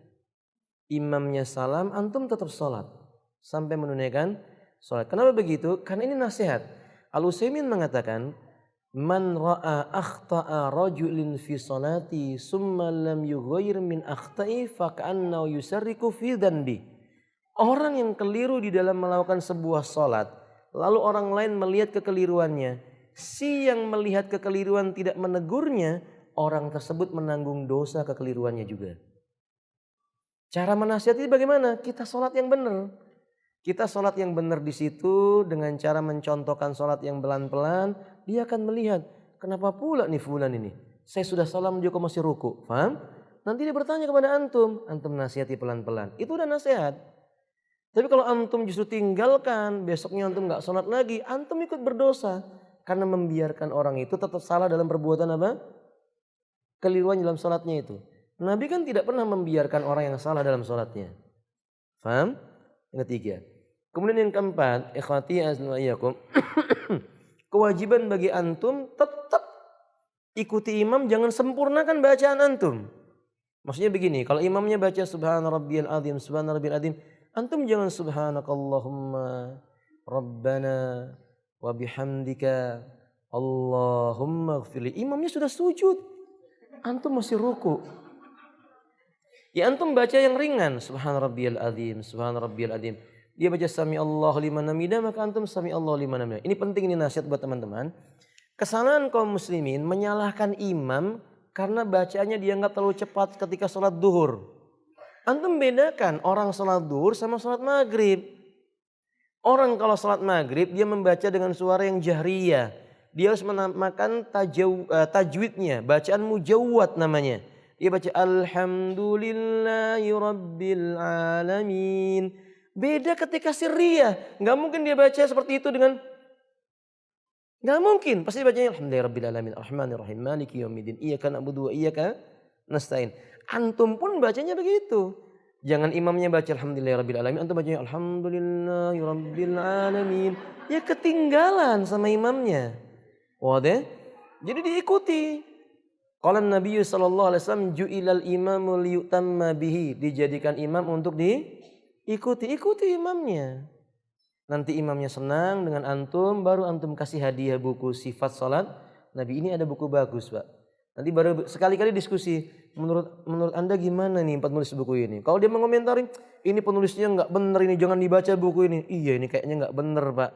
Imamnya salam, antum tetap sholat sampai menunaikan sholat. Kenapa begitu? Karena ini nasihat. Al-Utsaimin mengatakan, man ra'a akhta'a rajulin fi sholati summa lam yughayyir min akhta'i fa ka'annahu yusarriku fi dhanbi. Orang yang keliru di dalam melakukan sebuah sholat, lalu orang lain melihat kekeliruannya. Si yang melihat kekeliruan tidak menegurnya, orang tersebut menanggung dosa kekeliruannya juga. Cara menasihati bagaimana? Kita sholat yang benar. Kita sholat yang benar di situ dengan cara mencontohkan sholat yang pelan-pelan. Dia akan melihat, kenapa pula nih fulan ini? Saya sudah salam dia kok masih ruku. Paham? Nanti dia bertanya kepada antum. Antum nasihati pelan-pelan. Itu udah nasihat. Tapi kalau antum justru tinggalkan, besoknya antum gak sholat lagi, antum ikut berdosa. Karena membiarkan orang itu tetap salah dalam perbuatan apa? Keliruan dalam sholatnya itu. Nabi kan tidak pernah membiarkan orang yang salah dalam sholatnya. Faham? Yang ketiga. Kemudian yang keempat, ikhwati azza wa iyyakum. Kewajiban bagi antum tetap ikuti imam, jangan sempurnakan bacaan antum. Maksudnya begini, kalau imamnya baca subhana rabbiyal azim, subhana rabbiyal azim, antum jangan subhanakallahumma rabbana wa bihamdika Allahumma ighfirli. Imamnya sudah sujud. Antum masih ruku. Ya antum baca yang ringan, subhana rabbiyal azim, subhana rabbiyal azim. Dia baca sami Allahu liman hamidah, maka antum sami Allahu liman hamidah. Ini penting, ini nasihat buat teman-teman. Kesalahan kaum muslimin menyalahkan imam karena bacaannya dianggap terlalu cepat ketika sholat duhur. Antum bedakan orang sholat duhur sama sholat maghrib. Orang kalau sholat maghrib dia membaca dengan suara yang jahriyah. Dia harus menamakan tajwidnya, bacaan mujawwad namanya. Dia baca alhamdulillahi rabbil alamin. Beda ketika sirriyah. Gak mungkin dia baca seperti itu dengan, gak mungkin. Pasti bacanya alhamdulillahi rabbil alamin, arrahmanirrahim, maliki yaumiddin, iyyaka na'budu wa iyyaka nasta'in. Antum pun bacanya begitu. Jangan imamnya baca alhamdulillahi rabbil alamin, antum bacanya alhamdulillahi rabbil alamin. Ya ketinggalan sama imamnya. Wadah? Jadi diikuti. Qala Nabi sallallahu alaihi wasallam ju'ilal imamu liyutamma bihi, dijadikan imam untuk diikuti, ikuti imamnya. Nanti imamnya senang dengan antum, baru antum kasih hadiah buku sifat salat Nabi. Ini ada buku bagus, Pak. Nanti baru sekali-kali diskusi, menurut Anda gimana nih penulis buku ini? Kalau dia mengomentari, ini penulisnya enggak benar, ini jangan dibaca buku ini. Iya, ini kayaknya enggak benar, Pak.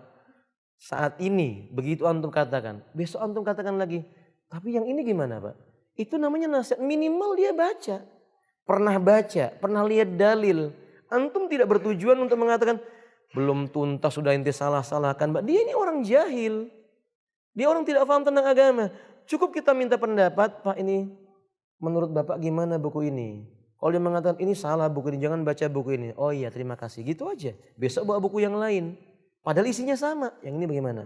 Saat ini begitu antum katakan, besok antum katakan lagi, tapi yang ini gimana, Pak? Itu namanya nasihat, minimal dia baca. Pernah baca, pernah lihat dalil. Antum tidak bertujuan untuk mengatakan, belum tuntas sudah inti salah-salahkan. Dia ini orang jahil. Dia orang tidak paham tentang agama. Cukup kita minta pendapat, Pak ini menurut Bapak gimana buku ini? Kalau dia mengatakan ini salah buku ini, jangan baca buku ini. Oh iya terima kasih, gitu aja. Besok bawa buku yang lain. Padahal isinya sama, yang ini bagaimana?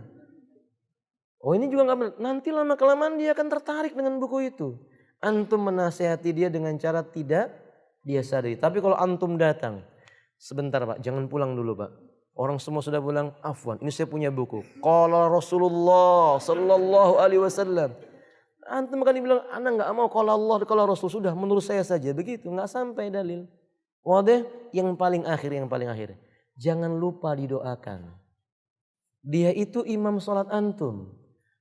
Oh ini juga gak benar. Nanti lama-kelamaan dia akan tertarik dengan buku itu. Antum menasihati dia dengan cara tidak dia sadari. Tapi kalau antum datang, sebentar Pak, jangan pulang dulu Pak. Orang semua sudah pulang, afwan, ini saya punya buku. Qala Rasulullah sallallahu alaihi wasallam. Antum akan dibilang, anak gak mau qala Allah, qala Rasul. Sudah menurut saya saja, begitu. Gak sampai dalil. Wadah, yang paling akhir. Jangan lupa didoakan. Dia itu imam sholat antum.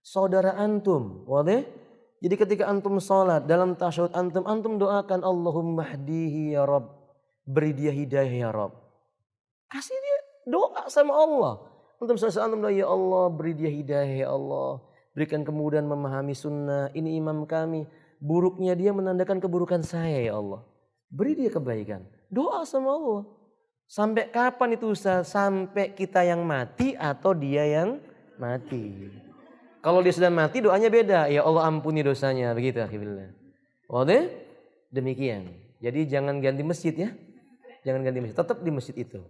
Saudara antum, wadah. Jadi ketika antum sholat dalam tasyahud antum doakan Allahumma hdihi ya Rabb, beri dia hidayah ya Rabb. Kasih dia doa sama Allah. Antum doa ya Allah, beri dia hidayah ya Allah, berikan kemudahan memahami sunnah. Ini imam kami, buruknya dia menandakan keburukan saya ya Allah. Beri dia kebaikan. Doa sama Allah. Sampai kapan itu Ustaz? Sampai kita yang mati atau dia yang mati. Kalau dia sudah mati doanya beda. Ya Allah ampuni dosanya. Begitu akhirnya. Oke? Demikian. Jadi jangan ganti masjid ya. Jangan ganti masjid. Tetap di masjid itu.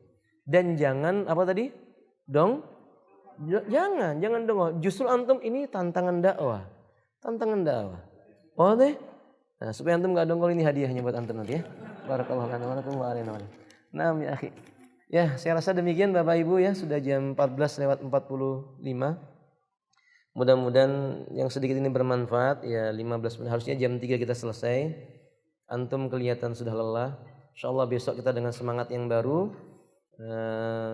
Dan jangan apa tadi? Jangan dong. Justru antum ini tantangan dakwah. Oke? Nah, supaya antum enggak dongkol, ini hadiahnya buat antum nanti ya. Barakallahu fiikum. Nah, ya akhi. Ya, saya rasa demikian Bapak Ibu ya, sudah jam 14:45. Mudah-mudahan yang sedikit ini bermanfaat ya. 15 menit harusnya jam 3 kita selesai. Antum kelihatan sudah lelah. Insyaallah besok kita dengan semangat yang baru.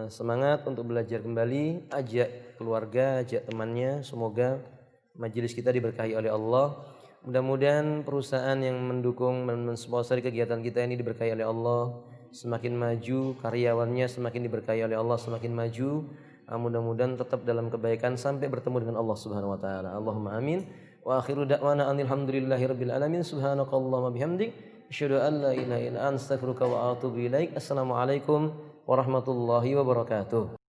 Semangat untuk belajar kembali, ajak keluarga, ajak temannya. Semoga majelis kita diberkahi oleh Allah. Mudah-mudahan perusahaan yang mendukung dan mensponsori kegiatan kita ini diberkahi oleh Allah. Semakin maju, karyawannya semakin diberkahi oleh Allah, semakin maju. Mudah-mudahan tetap dalam kebaikan sampai bertemu dengan Allah Subhanahu wa taala. Allahumma amin. Wa akhiru da'wana alhamdulillahirabbil alamin. Subhanakallahumma bihamdik asyhadu an la ilaha illa anta astaghfiruka wa atubu ilaik. Assalamualaikum warahmatullahi wabarakatuh.